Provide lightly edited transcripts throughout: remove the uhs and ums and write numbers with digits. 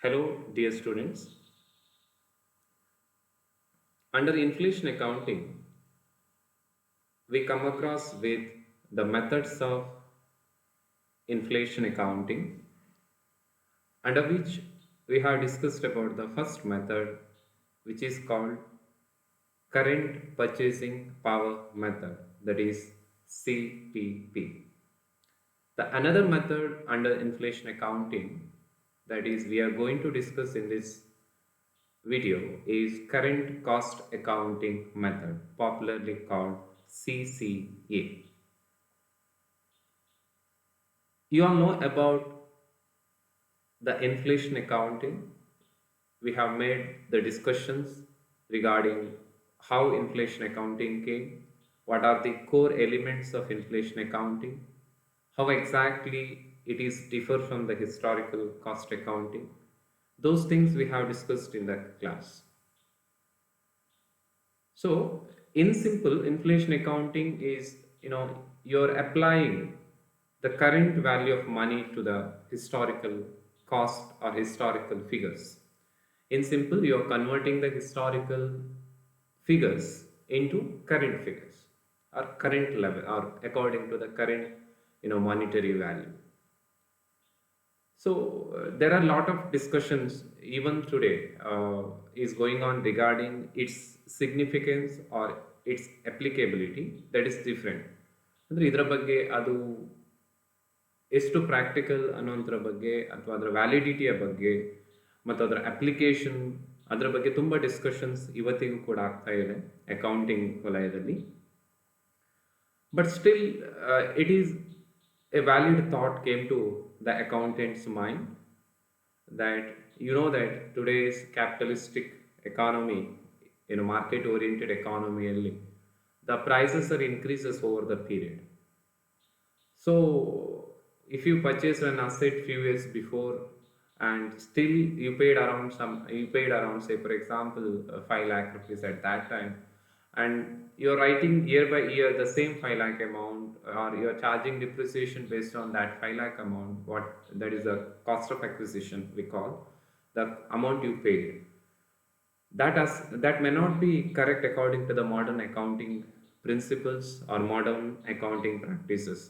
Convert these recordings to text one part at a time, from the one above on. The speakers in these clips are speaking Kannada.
Hello, dear students. Under inflation accounting, we come across with the methods of inflation accounting, under which we have discussed about the first method, which is called current purchasing power method, that is CPP. The another method under inflation accounting that is we are going to discuss in this video is current cost accounting method, popularly called CCA. You all know about the inflation accounting. We have made the discussions regarding how inflation accounting came, what are the core elements of inflation accounting, how exactly it is differ from the historical cost accounting. Those things we have discussed in the class. So, in simple, inflation accounting is, you're applying the current value of money to the historical cost or historical figures. In simple, you're converting the historical figures into current figures or current level or according to the current, monetary value. So there are a lot of discussions even today is going on regarding its significance or its applicability that is different. ಅಂದರೆ ಇದರ ಬಗ್ಗೆ ಅದು ಎಷ್ಟು ಪ್ರಾಕ್ಟಿಕಲ್ ಅನ್ನೋದ್ರ ಬಗ್ಗೆ ಅಥವಾ ಅದರ ವ್ಯಾಲಿಡಿಟಿಯ ಬಗ್ಗೆ ಮತ್ತು ಅದರ ಅಪ್ಲಿಕೇಶನ್ ಅದರ ಬಗ್ಗೆ ತುಂಬ ಡಿಸ್ಕಷನ್ಸ್ ಇವತ್ತಿಗೂ ಕೂಡ ಆಗ್ತಾ ಇದೆ ಅಕೌಂಟಿಂಗ್ ವಲಯದಲ್ಲಿ. But still, it is a valid thought came to the accountant's mind that that today's capitalistic economy, market oriented economy, the prices are increases over the period. So if you purchase an asset few years before and still you paid around, say for example, 5 lakh rupees at that time, and you're writing year by year the same 5 lakh amount, or you're charging depreciation based on that 5 lakh amount, what that is the cost of acquisition we call the amount you paid. That may not be correct according to the modern accounting principles or modern accounting practices.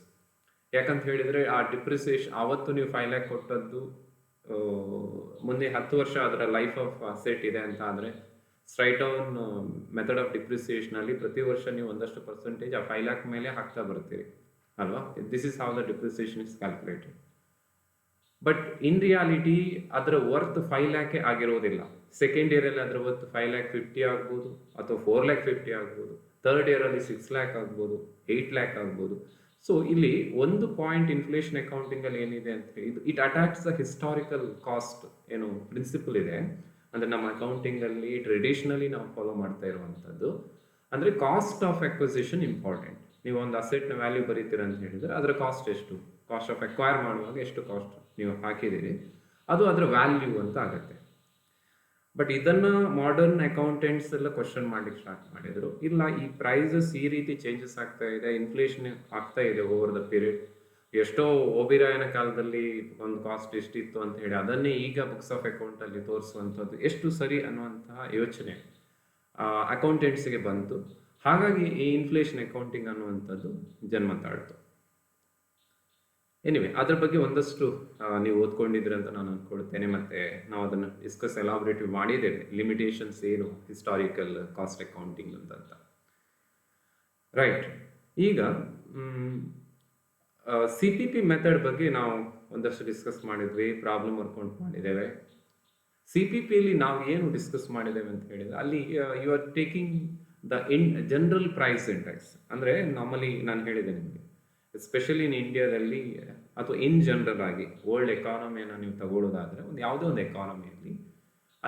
ಯಾಕಂತ ಹೇಳಿದರೆ ಆ ಡಿಪ್ರಿಸಿಯೇಷನ್ ಆವತ್ತು ನೀವು 5 ಲ್ಯಾಕ್ ಕೊಟ್ಟದ್ದು ಮುಂದೆ 10 ವರ್ಷ ಅದರ ಲೈಫ್ ಆಫ್ ಅಸೆಟ್ ಇದೆ ಅಂತ ಆದರೆ ಸ್ಟ್ರೈಟ್ ಆನ್ ಮೆಥಡ್ ಆಫ್ ಡಿಪ್ರಿಸಿಯೇಷನಲ್ಲಿ ಪ್ರತಿ ವರ್ಷ ನೀವು ಒಂದಷ್ಟು ಪರ್ಸೆಂಟೇಜ್ ಆ 5 ಲ್ಯಾಕ್ ಮೇಲೆ ಹಾಕ್ತಾ ಬರ್ತೀರಿ ಅಲ್ವಾ. This is how the depreciation is calculated. But in reality ಅದರ ವರ್ತ್ 5 ಲ್ಯಾಕೇ ಆಗಿರೋದಿಲ್ಲ. ಸೆಕೆಂಡ್ ಇಯರಲ್ಲಿ ಅದರ ವರ್ತ್ 5 ಲ್ಯಾಕ್ 50 ಆಗ್ಬೋದು ಅಥವಾ 4 ಲ್ಯಾಕ್ 50 ಆಗ್ಬೋದು. ಥರ್ಡ್ ಇಯರಲ್ಲಿ 6 ಲ್ಯಾಕ್ ಆಗ್ಬೋದು, 8 ಲ್ಯಾಕ್ ಆಗ್ಬೋದು. ಸೊ ಇಲ್ಲಿ ಒಂದು ಪಾಯಿಂಟ್ ಇನ್ಫ್ಲೇಷನ್ ಅಕೌಂಟಿಂಗಲ್ಲಿ ಏನಿದೆ ಅಂತ ಹೇಳಿ it attacks the historical cost principle ಇದೆ. ಅಂದರೆ ನಮ್ಮ ಅಕೌಂಟಿಂಗಲ್ಲಿ ಟ್ರೆಡಿಷನಲಿ ನಾವು ಫಾಲೋ ಮಾಡ್ತಾ ಇರುವಂಥದ್ದು ಅಂದರೆ ಕಾಸ್ಟ್ ಆಫ್ ಅಕ್ವಿಸಿಷನ್ ಇಂಪಾರ್ಟೆಂಟ್. ನೀವು ಒಂದು ಅಸೆಟ್ನ ವ್ಯಾಲ್ಯೂ ಬರೀತೀರ ಅಂತ ಹೇಳಿದರೆ ಅದರ ಕಾಸ್ಟ್ ಎಷ್ಟು, ಕಾಸ್ಟ್ ಆಫ್ ಅಕ್ವೈರ್ ಮಾಡುವಾಗ ಎಷ್ಟು ಕಾಸ್ಟ್ ನೀವು ಹಾಕಿದ್ದೀರಿ ಅದು ಅದರ ವ್ಯಾಲ್ಯೂ ಅಂತ ಆಗುತ್ತೆ. ಬಟ್ ಇದನ್ನು ಮಾಡರ್ನ್ ಅಕೌಂಟೆಂಟ್ಸ್ ಎಲ್ಲ ಕ್ವಶನ್ ಮಾಡ್ಲಿಕ್ಕೆ ಸ್ಟಾರ್ಟ್ ಮಾಡಿದರು. ಇಲ್ಲ, ಈ ಪ್ರೈಸಸ್ ಈ ರೀತಿ ಚೇಂಜಸ್ ಆಗ್ತಾ ಇದೆ, ಇನ್ಫ್ಲೇಷನ್ ಆಗ್ತಾ ಇದೆ ಓವರ್ ದ ಪೀರಿಯಡ್. ಎಷ್ಟೋ ಓಬಿರಾಯನ ಕಾಲದಲ್ಲಿ ಒಂದು ಕಾಸ್ಟ್ ಎಷ್ಟಿತ್ತು ಅಂತ ಹೇಳಿ ಅದನ್ನೇ ಈಗ ಬುಕ್ಸ್ ಆಫ್ ಅಕೌಂಟಲ್ಲಿ ತೋರಿಸುವಂಥದ್ದು ಎಷ್ಟು ಸರಿ ಅನ್ನುವಂತಹ ಯೋಚನೆ ಅಕೌಂಟೆಂಟ್ಸ್ಗೆ ಬಂತು. ಹಾಗಾಗಿ ಈ ಇನ್ಫ್ಲೇಷನ್ ಅಕೌಂಟಿಂಗ್ ಅನ್ನುವಂಥದ್ದು ಜನ್ಮ ತಾಳ್ತು. ಎನಿವೆ, ಅದ್ರ ಬಗ್ಗೆ ಒಂದಷ್ಟು ನೀವು ಓದ್ಕೊಂಡಿದ್ರಿ ಅಂತ ನಾನು ಅಂದ್ಕೊಳ್ತೇನೆ. ಮತ್ತು ನಾವು ಅದನ್ನು ಡಿಸ್ಕಸ್ ಎಲಾಬ್ರೇಟಿವ್ ಮಾಡಿದ್ದೇವೆ, ಲಿಮಿಟೇಷನ್ಸ್ ಏನು ಹಿಸ್ಟಾರಿಕಲ್ ಕಾಸ್ಟ್ ಅಕೌಂಟಿಂಗ್ ಅಂತ. ರೈಟ್, ಈಗ CPP ಮೆಥಡ್ ಬಗ್ಗೆ ನಾವು ಒಂದಷ್ಟು ಡಿಸ್ಕಸ್ ಮಾಡಿದ್ವಿ, ಪ್ರಾಬ್ಲಮ್ ವರ್ಕೌಟ್ ಮಾಡಿದ್ದೇವೆ. CPPಯಲ್ಲಿ ನಾವು ಏನು ಡಿಸ್ಕಸ್ ಮಾಡಿದ್ದೇವೆ ಅಂತ ಹೇಳಿದರೆ ಅಲ್ಲಿ you are taking the general price index. ಅಂದರೆ ನಾರ್ಮಲಿ ನಾನು ಹೇಳಿದೆ ನಿಮಗೆ, ಎಸ್ಪೆಷಲಿ ಇನ್ ಇಂಡಿಯಾದಲ್ಲಿ ಅಥವಾ ಇನ್ ಜನರಲ್ ಆಗಿ ವರ್ಲ್ಡ್ ಎಕಾನಮಿಯನ್ನು ನೀವು ತಗೊಳ್ಳೋದಾದರೆ ಯಾವುದೇ ಒಂದು ಎಕಾನಮಿಯಲ್ಲಿ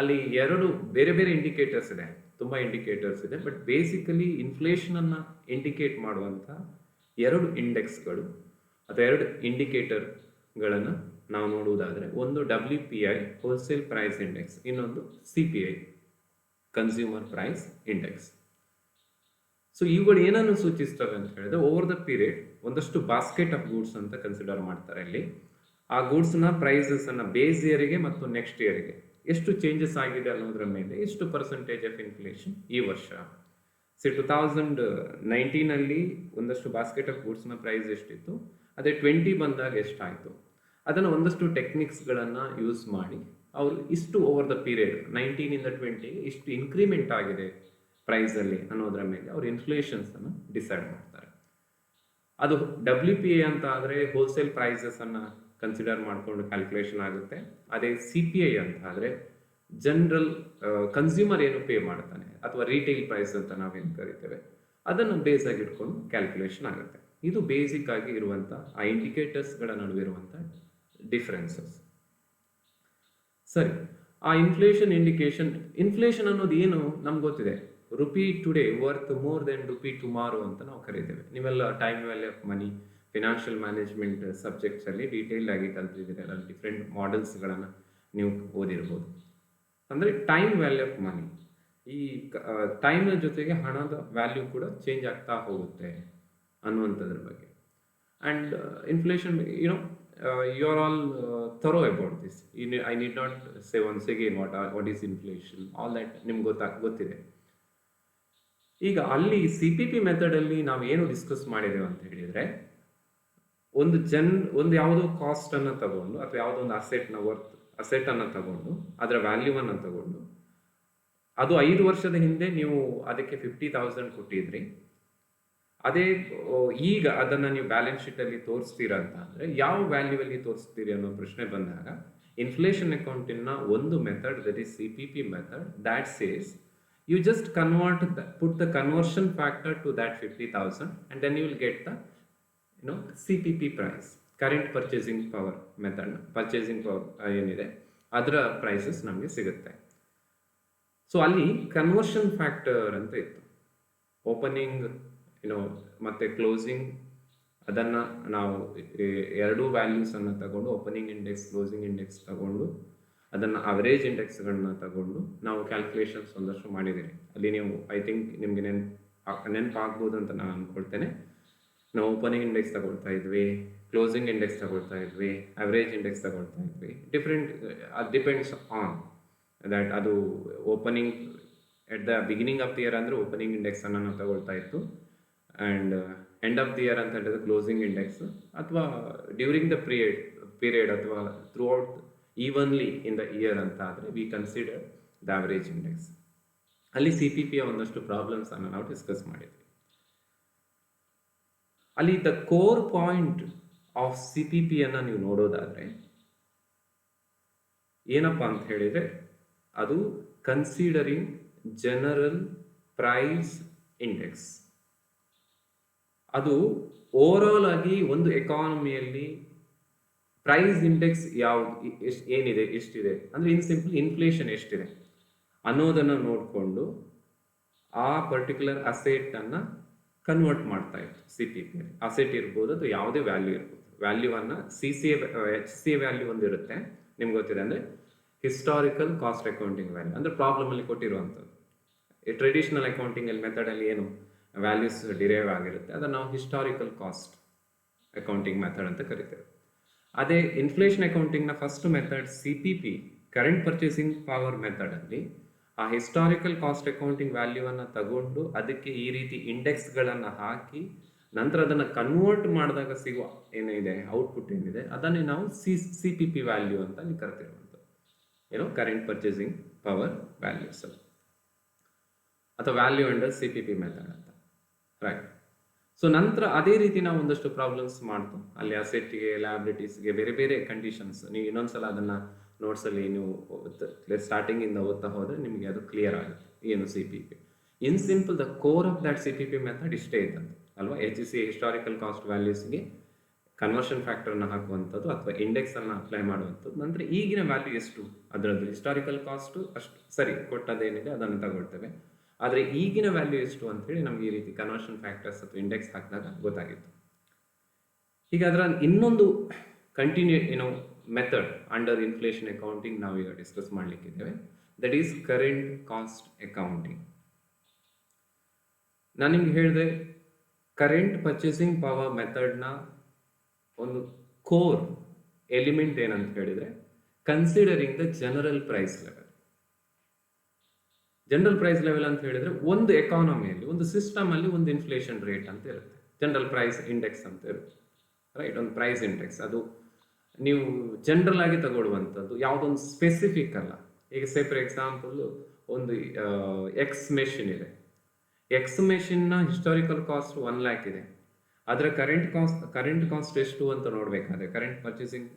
ಅಲ್ಲಿ ಎರಡು ಬೇರೆ ಬೇರೆ ಇಂಡಿಕೇಟರ್ಸ್ ಇದೆ, ತುಂಬ ಇಂಡಿಕೇಟರ್ಸ್ ಇದೆ. ಬಟ್ ಬೇಸಿಕಲಿ ಇನ್ಫ್ಲೇಷನನ್ನು ಇಂಡಿಕೇಟ್ ಮಾಡುವಂಥ ಎರಡು ಇಂಡೆಕ್ಸ್ಗಳು ಅಥವಾ ಎರಡು ಇಂಡಿಕೇಟರ್ಗಳನ್ನು ನಾವು ನೋಡುವುದಾದರೆ ಒಂದು WPI ಹೋಲ್ಸೇಲ್ ಪ್ರೈಸ್ ಇಂಡೆಕ್ಸ್, ಇನ್ನೊಂದು CPI consumer price index. So ಇವುಗಳು ಏನನ್ನು ಸೂಚಿಸ್ತವೆ ಅಂತ ಹೇಳಿದ್ರೆ ಓವರ್ ದ ಪೀರಿಯಡ್ ಒಂದಷ್ಟು ಬಾಸ್ಕೆಟ್ ಆಫ್ ಗೂಡ್ಸ್ ಅಂತ ಕನ್ಸಿಡರ್ ಮಾಡ್ತಾರೆ ಇಲ್ಲಿ. ಆ ಆ ಗೂಡ್ಸ್ನ ಪ್ರೈಸಸ್ಸನ್ನು ಬೇಸ್ ಇಯರಿಗೆ ಮತ್ತು ನೆಕ್ಸ್ಟ್ ಇಯರಿಗೆ ಎಷ್ಟು ಚೇಂಜಸ್ ಆಗಿದೆ ಅನ್ನೋದ್ರ ಮೇಲೆ ಎಷ್ಟು ಪರ್ಸೆಂಟೇಜ್ ಆಫ್ ಇನ್ಫ್ಲೇಷನ್ ಈ ವರ್ಷ. 2019 ಒಂದಷ್ಟು ಬಾಸ್ಕೆಟ್ ಆಫ್ ಗೂಡ್ಸ್ನ ಪ್ರೈಸ್ ಎಷ್ಟಿತ್ತು, ಅದೇ 20 ಬಂದಾಗ ಎಷ್ಟಾಯಿತು, ಅದನ್ನು ಒಂದಷ್ಟು ಟೆಕ್ನಿಕ್ಸ್ಗಳನ್ನು ಯೂಸ್ ಮಾಡಿ ಅವರು ಇಷ್ಟು ಓವರ್ ದ ಪೀರಿಯಡ್ 19 20 ಇಷ್ಟು ಇನ್ಕ್ರಿಮೆಂಟ್ ಆಗಿದೆ ಪ್ರೈಸಲ್ಲಿ ಅನ್ನೋದ್ರ ಮೇಲೆ ಅವ್ರು ಇನ್ಫ್ಲೇಷನ್ಸನ್ನು ಡಿಸೈಡ್ ಮಾಡ್ತಾರೆ. ಅದು WPA ಅಂತ ಆದರೆ ಹೋಲ್ಸೇಲ್ ಪ್ರೈಸಸನ್ನು ಕನ್ಸಿಡರ್ ಮಾಡಿಕೊಂಡು ಕ್ಯಾಲ್ಕುಲೇಷನ್ ಆಗುತ್ತೆ. ಅದೇ CPI ಅಂತ ಆದರೆ ಜನರಲ್ ಕನ್ಸ್ಯೂಮರ್ ಏನು ಪೇ ಮಾಡ್ತಾನೆ ಅಥವಾ ರಿಟೇಲ್ ಪ್ರೈಸ್ ಅಂತ ನಾವೇನು ಕರಿತೇವೆ ಅದನ್ನು ಬೇಸ್ ಆಗಿ ಇಟ್ಕೊಂಡು ಕ್ಯಾಲ್ಕುಲೇಷನ್ ಆಗುತ್ತೆ. ಇದು ಬೇಸಿಕ್ ಆಗಿ ಇರುವಂಥ ಆ ಇಂಡಿಕೇಟರ್ಸ್ಗಳ ನಡುವೆ ಇರುವಂಥ ಡಿಫ್ರೆನ್ಸಸ್. ಸರಿ, ಆ ಇನ್ಫ್ಲೇಷನ್ ಅನ್ನೋದು ಏನು ನಮ್ಗೆ ಗೊತ್ತಿದೆ. Rupee today worth more than rupee tomorrow ಅಂತ ನಾವು ಕರಿತೇವೆ. ನೀವೆಲ್ಲ time value of money, financial management ಸಬ್ಜೆಕ್ಟ್ಸಲ್ಲಿ ಡೀಟೇಲ್ ಆಗಿ ಕಲ್ತಿದ್ದೀರಿ, ಅದರಲ್ಲಿ ಡಿಫ್ರೆಂಟ್ ಮಾಡೆಲ್ಸ್ಗಳನ್ನು ನೀವು ಓದಿರ್ಬೋದು. ಅಂದರೆ ಟೈಮ್ ವ್ಯಾಲ್ಯೂ ಆಫ್ ಮನಿ, ಈ ಟೈಮ್ನ ಜೊತೆಗೆ ಹಣದ ವ್ಯಾಲ್ಯೂ ಕೂಡ ಚೇಂಜ್ ಆಗ್ತಾ ಹೋಗುತ್ತೆ ಅನ್ನುವಂಥದ್ರ ಬಗ್ಗೆ. And inflation you are all thorough about this. I need not say once again what is inflation, all that ನಿಮ್ಗೆ ಗೊತ್ತಿದೆ. ಈಗ ಅಲ್ಲಿ CPP ಮೆಥಡಲ್ಲಿ ನಾವು ಏನು ಡಿಸ್ಕಸ್ ಮಾಡಿದ್ದೇವೆ ಅಂತ ಹೇಳಿದರೆ, ಒಂದು ಯಾವುದೋ ಕಾಸ್ಟನ್ನು ತಗೊಂಡು ಅಥವಾ ಯಾವುದೋ ಒಂದು ಅಸೆಟನ್ನು ತಗೊಂಡು ಅದರ ವ್ಯಾಲ್ಯೂವನ್ನು ತಗೊಂಡು ಅದು 5 ವರ್ಷದ ಹಿಂದೆ ನೀವು ಅದಕ್ಕೆ 50,000 ಕೊಟ್ಟಿದ್ರಿ, ಅದೇ ಈಗ ಅದನ್ನು ನೀವು ಬ್ಯಾಲೆನ್ಸ್ ಶೀಟಲ್ಲಿ ತೋರಿಸ್ತೀರಾ ಅಂತ ಅಂದರೆ ಯಾವ ವ್ಯಾಲ್ಯೂವಲ್ಲಿ ತೋರಿಸ್ತೀರಿ ಅನ್ನೋ ಪ್ರಶ್ನೆ ಬಂದಾಗ ಇನ್ಫ್ಲೇಷನ್ ಅಕೌಂಟಿನ ಒಂದು method, that is CPP method, that says you just put the conversion factor to that 50,000 and then you will get the CPP price, current purchasing power method. Purchasing power ಏನಿದೆ ಅದರ ಪ್ರೈಸಸ್ ನಮಗೆ ಸಿಗುತ್ತೆ. ಸೊ ಅಲ್ಲಿ ಕನ್ವರ್ಷನ್ ಫ್ಯಾಕ್ಟರ್ ಅಂತ ಇತ್ತು. ಓಪನಿಂಗ್ ಮತ್ತು ಕ್ಲೋಸಿಂಗ್, ಅದನ್ನು ನಾವು ಎರಡೂ ವ್ಯಾಲ್ಯೂಸನ್ನು ತಗೊಂಡು ಓಪನಿಂಗ್ ಇಂಡೆಕ್ಸ್, ಕ್ಲೋಸಿಂಗ್ ಇಂಡೆಕ್ಸ್ ತಗೊಂಡು ಅದನ್ನು ಅವರೇಜ್ ಇಂಡೆಕ್ಸ್ಗಳನ್ನ ತಗೊಂಡು ನಾವು ಕ್ಯಾಲ್ಕುಲೇಷನ್ಸ್ ಒಂದಷ್ಟು ಮಾಡಿದ್ದೀರಿ. ಅಲ್ಲಿ ನೀವು ಐ ಥಿಂಕ್ ನಿಮಗೆ ನೆನಪಾಗ್ಬೋದು ಅಂತ ನಾನು ಅಂದ್ಕೊಳ್ತೇನೆ. ನಾವು ಓಪನಿಂಗ್ ಇಂಡೆಕ್ಸ್ ತಗೊಳ್ತಾ ಇದ್ವಿ, ಕ್ಲೋಸಿಂಗ್ ಇಂಡೆಕ್ಸ್ ತಗೊಳ್ತಾ ಇದ್ವಿ, ಅವರೇಜ್ ಇಂಡೆಕ್ಸ್ ತಗೊಳ್ತಾ ಇದ್ವಿ. ಡಿಫ್ರೆಂಟ್, ಅದು ಡಿಪೆಂಡ್ಸ್ ಆನ್ ದ್ಯಾಟ್. ಅದು opening at the beginning of the year ಅಂದರೆ ಓಪನಿಂಗ್ ಇಂಡೆಕ್ಸನ್ನು ನಾವು ತಗೊಳ್ತಾ ಇತ್ತು, and end of the year ಅಂತ ಹೇಳಿದ್ರೆ ಕ್ಲೋಸಿಂಗ್ ಇಂಡೆಕ್ಸ್, ಅಥವಾ ಡ್ಯೂರಿಂಗ್ ದ ಪೀರಿಯಡ್ ಅಥವಾ through out evenly in the year ಅಂತ ಆದರೆ we consider the average index. ಅಲ್ಲಿ CPPಯ ಒಂದಷ್ಟು ಪ್ರಾಬ್ಲಮ್ಸನ್ನು ನಾವು ಡಿಸ್ಕಸ್ ಮಾಡಿದ್ವಿ. ಅಲ್ಲಿ ದ ಕೋರ್ ಪಾಯಿಂಟ್ ಆಫ್ CPPಯನ್ನು ನೀವು ನೋಡೋದಾದರೆ ಏನಪ್ಪ ಅಂತ ಹೇಳಿದರೆ, ಅದು ಕನ್ಸಿಡರಿಂಗ್ ಜನರಲ್ ಪ್ರೈಸ್ ಇಂಡೆಕ್ಸ್. ಅದು ಓವರಾಲ್ ಆಗಿ ಒಂದು ಎಕಾನಮಿಯಲ್ಲಿ ಪ್ರೈಸ್ ಇಂಡೆಕ್ಸ್ ಏನಿದೆ, ಎಷ್ಟಿದೆ ಅಂದರೆ ಇನ್ ಸಿಂಪಲ್ ಇನ್ಫ್ಲೇಷನ್ ಎಷ್ಟಿದೆ ಅನ್ನೋದನ್ನು ನೋಡಿಕೊಂಡು ಆ ಪರ್ಟಿಕ್ಯುಲರ್ ಅಸೆಟನ್ನು ಕನ್ವರ್ಟ್ ಮಾಡ್ತಾ ಇತ್ತು CPP. ಅಸೆಟ್ ಇರ್ಬೋದು ಅಥವಾ ಯಾವುದೇ ವ್ಯಾಲ್ಯೂ ಇರ್ಬೋದು. ವ್ಯಾಲ್ಯೂವನ್ನು HCA ವ್ಯಾಲ್ಯೂ ಒಂದಿರುತ್ತೆ, ನಿಮ್ಗೆ ಗೊತ್ತಿದೆ, ಅಂದರೆ ಹಿಸ್ಟಾರಿಕಲ್ ಕಾಸ್ಟ್ ಅಕೌಂಟಿಂಗ್ ವ್ಯಾಲ್ಯೂ, ಅಂದರೆ ಪ್ರಾಬ್ಲಮಲ್ಲಿ ಕೊಟ್ಟಿರುವಂಥದ್ದು. ಈ ಟ್ರೆಡಿಷನಲ್ ಅಕೌಂಟಿಂಗಲ್ಲಿ ಮೆಥಡಲ್ಲಿ ಏನು ವ್ಯಾಲ್ಯೂಸ್ ಡಿರೈವ್ ಆಗಿರುತ್ತೆ ಅದನ್ನು ನಾವು ಹಿಸ್ಟಾರಿಕಲ್ ಕಾಸ್ಟ್ ಅಕೌಂಟಿಂಗ್ ಮೆಥಡ್ ಅಂತ ಕರಿತೇವೆ. ಅದೇ ಇನ್ಫ್ಲೇಷನ್ ಅಕೌಂಟಿಂಗ್ನ first method CPP, current purchasing power ಮೆಥಡಲ್ಲಿ ಆ ಹಿಸ್ಟಾರಿಕಲ್ ಕಾಸ್ಟ್ ಅಕೌಂಟಿಂಗ್ ವ್ಯಾಲ್ಯೂವನ್ನು ತಗೊಂಡು ಅದಕ್ಕೆ ಈ ರೀತಿ ಇಂಡೆಕ್ಸ್ಗಳನ್ನು ಹಾಕಿ ನಂತರ ಅದನ್ನು ಕನ್ವರ್ಟ್ ಮಾಡಿದಾಗ ಸಿಗುವ ಏನಿದೆ ಔಟ್ಪುಟ್ ಏನಿದೆ ಅದನ್ನೇ ನಾವು CPP ವ್ಯಾಲ್ಯೂ ಅಂತ ಕರಿತಿರುವಂಥದ್ದು. ಕರೆಂಟ್ ಪರ್ಚೇಸಿಂಗ್ ಪವರ್ ವ್ಯಾಲ್ಯೂಸ್ ಅಥವಾ ವ್ಯಾಲ್ಯೂ ಅಂಡರ್ CPP ಮೆಥಡ್ ಅಂತ, ರೈಟ್. ಸೊ ನಂತರ ಅದೇ ರೀತಿ ನಾವು ಒಂದಷ್ಟು ಪ್ರಾಬ್ಲಮ್ಸ್ ಮಾಡ್ತು. ಅಲ್ಲಿ ಅಸೆಟ್ಗೆ, ಲಯಬಿಲಿಟೀಸ್ಗೆ ಬೇರೆ ಬೇರೆ ಕಂಡೀಷನ್ಸ್. ನೀವು ಇನ್ನೊಂದ್ಸಲ ಅದನ್ನು ನೋಟ್ಸಲ್ಲಿ ನೀವು ಸ್ಟಾರ್ಟಿಂಗಿಂದ ಓದ್ತಾ ಹೋದರೆ ನಿಮಗೆ ಅದು ಕ್ಲಿಯರ್ ಆಗುತ್ತೆ ಏನು CPP. In simple the core of that CPP method ಇಷ್ಟೇ ಇದ್ದಂತೆ ಅಲ್ವಾ. HCA ಹಿಸ್ಟಾರಿಕಲ್ ಕಾಸ್ಟ್ ವ್ಯಾಲ್ಯೂಸ್ಗೆ ಕನ್ವರ್ಷನ್ ಫ್ಯಾಕ್ಟರ್ನ ಹಾಕುವಂಥದ್ದು ಅಥವಾ ಇಂಡೆಕ್ಸನ್ನು ಅಪ್ಲೈ ಮಾಡುವಂಥದ್ದು. ನಂತರ ಈಗಿನ ವ್ಯಾಲ್ಯೂ ಎಷ್ಟು ಅದರದ್ದು ಹಿಸ್ಟಾರಿಕಲ್ ಕಾಸ್ಟು ಅಷ್ಟು ಸರಿ ಕೊಟ್ಟದೇನಿದೆ ಅದನ್ನು ತಗೊಳ್ತೇವೆ, ಆದರೆ ಈಗಿನ ವ್ಯಾಲ್ಯೂ ಎಷ್ಟು ಅಂತೇಳಿ ನಮಗೆ ಈ ರೀತಿ ಕನ್ವರ್ಷನ್ ಫ್ಯಾಕ್ಟರ್ಸ್ ಅಥವಾ ಇಂಡೆಕ್ಸ್ ಹಾಕಿದಾಗ ಗೊತ್ತಾಗಿತ್ತು. ಈಗ ಅದರ ಇನ್ನೊಂದು ಮೆಥಡ್ ಅಂಡರ್ ಇನ್ಫ್ಲೇಷನ್ ಅಕೌಂಟಿಂಗ್ ನಾವೀಗ ಡಿಸ್ಕಸ್ ಮಾಡಲಿಕ್ಕಿದ್ದೇವೆ, that is current cost accounting. ನಾನು ನಿಮ್ಗೆ ಹೇಳಿದೆ ಕರೆಂಟ್ ಪರ್ಚೇಸಿಂಗ್ ಪವರ್ ಮೆಥಡ್ನ ಒಂದು ಕೋರ್ ಎಲಿಮೆಂಟ್ ಏನಂತ ಹೇಳಿದ್ರೆ considering the general price level. General price level ಅಂತ ಹೇಳಿದ್ರೆ ಒಂದು ಎಕಾನಮಿಯಲ್ಲಿ, ಒಂದು ಸಿಸ್ಟಮ್ ಅಲ್ಲಿ ಒಂದು ಇನ್ಫ್ಲೇಷನ್ ರೇಟ್ ಅಂತ ಇರುತ್ತೆ, ಜನರಲ್ ಪ್ರೈಸ್ ಇಂಡೆಕ್ಸ್ ಅಂತ ಇರುತ್ತೆ, ರೈಟ್? ಒಂದು ಪ್ರೈಸ್ ಇಂಡೆಕ್ಸ್, ಅದು ನೀವು ಜನರಲ್ ಆಗಿ ತಗೊಳ್ಳುವಂಥದ್ದು, ಯಾವುದೊಂದು ಸ್ಪೆಸಿಫಿಕ್ ಅಲ್ಲ. ಈಗ ಸೇ ಫಾರ್ ಎಕ್ಸಾಂಪಲ್ ಒಂದು ಎಕ್ಸ್ ಮೆಷಿನ್ ಇದೆ. ಎಕ್ಸ್ ಮೆಷಿನ್ನ ಹಿಸ್ಟಾರಿಕಲ್ ಕಾಸ್ಟ್ 1 lakh ಇದೆ. ಅದರ ಕರೆಂಟ್ ಕಾಸ್ಟ್ ಎಷ್ಟು ಅಂತ ನೋಡಬೇಕಾದ್ರೆ ಕರೆಂಟ್ ಪರ್ಚೇಸಿಂಗ್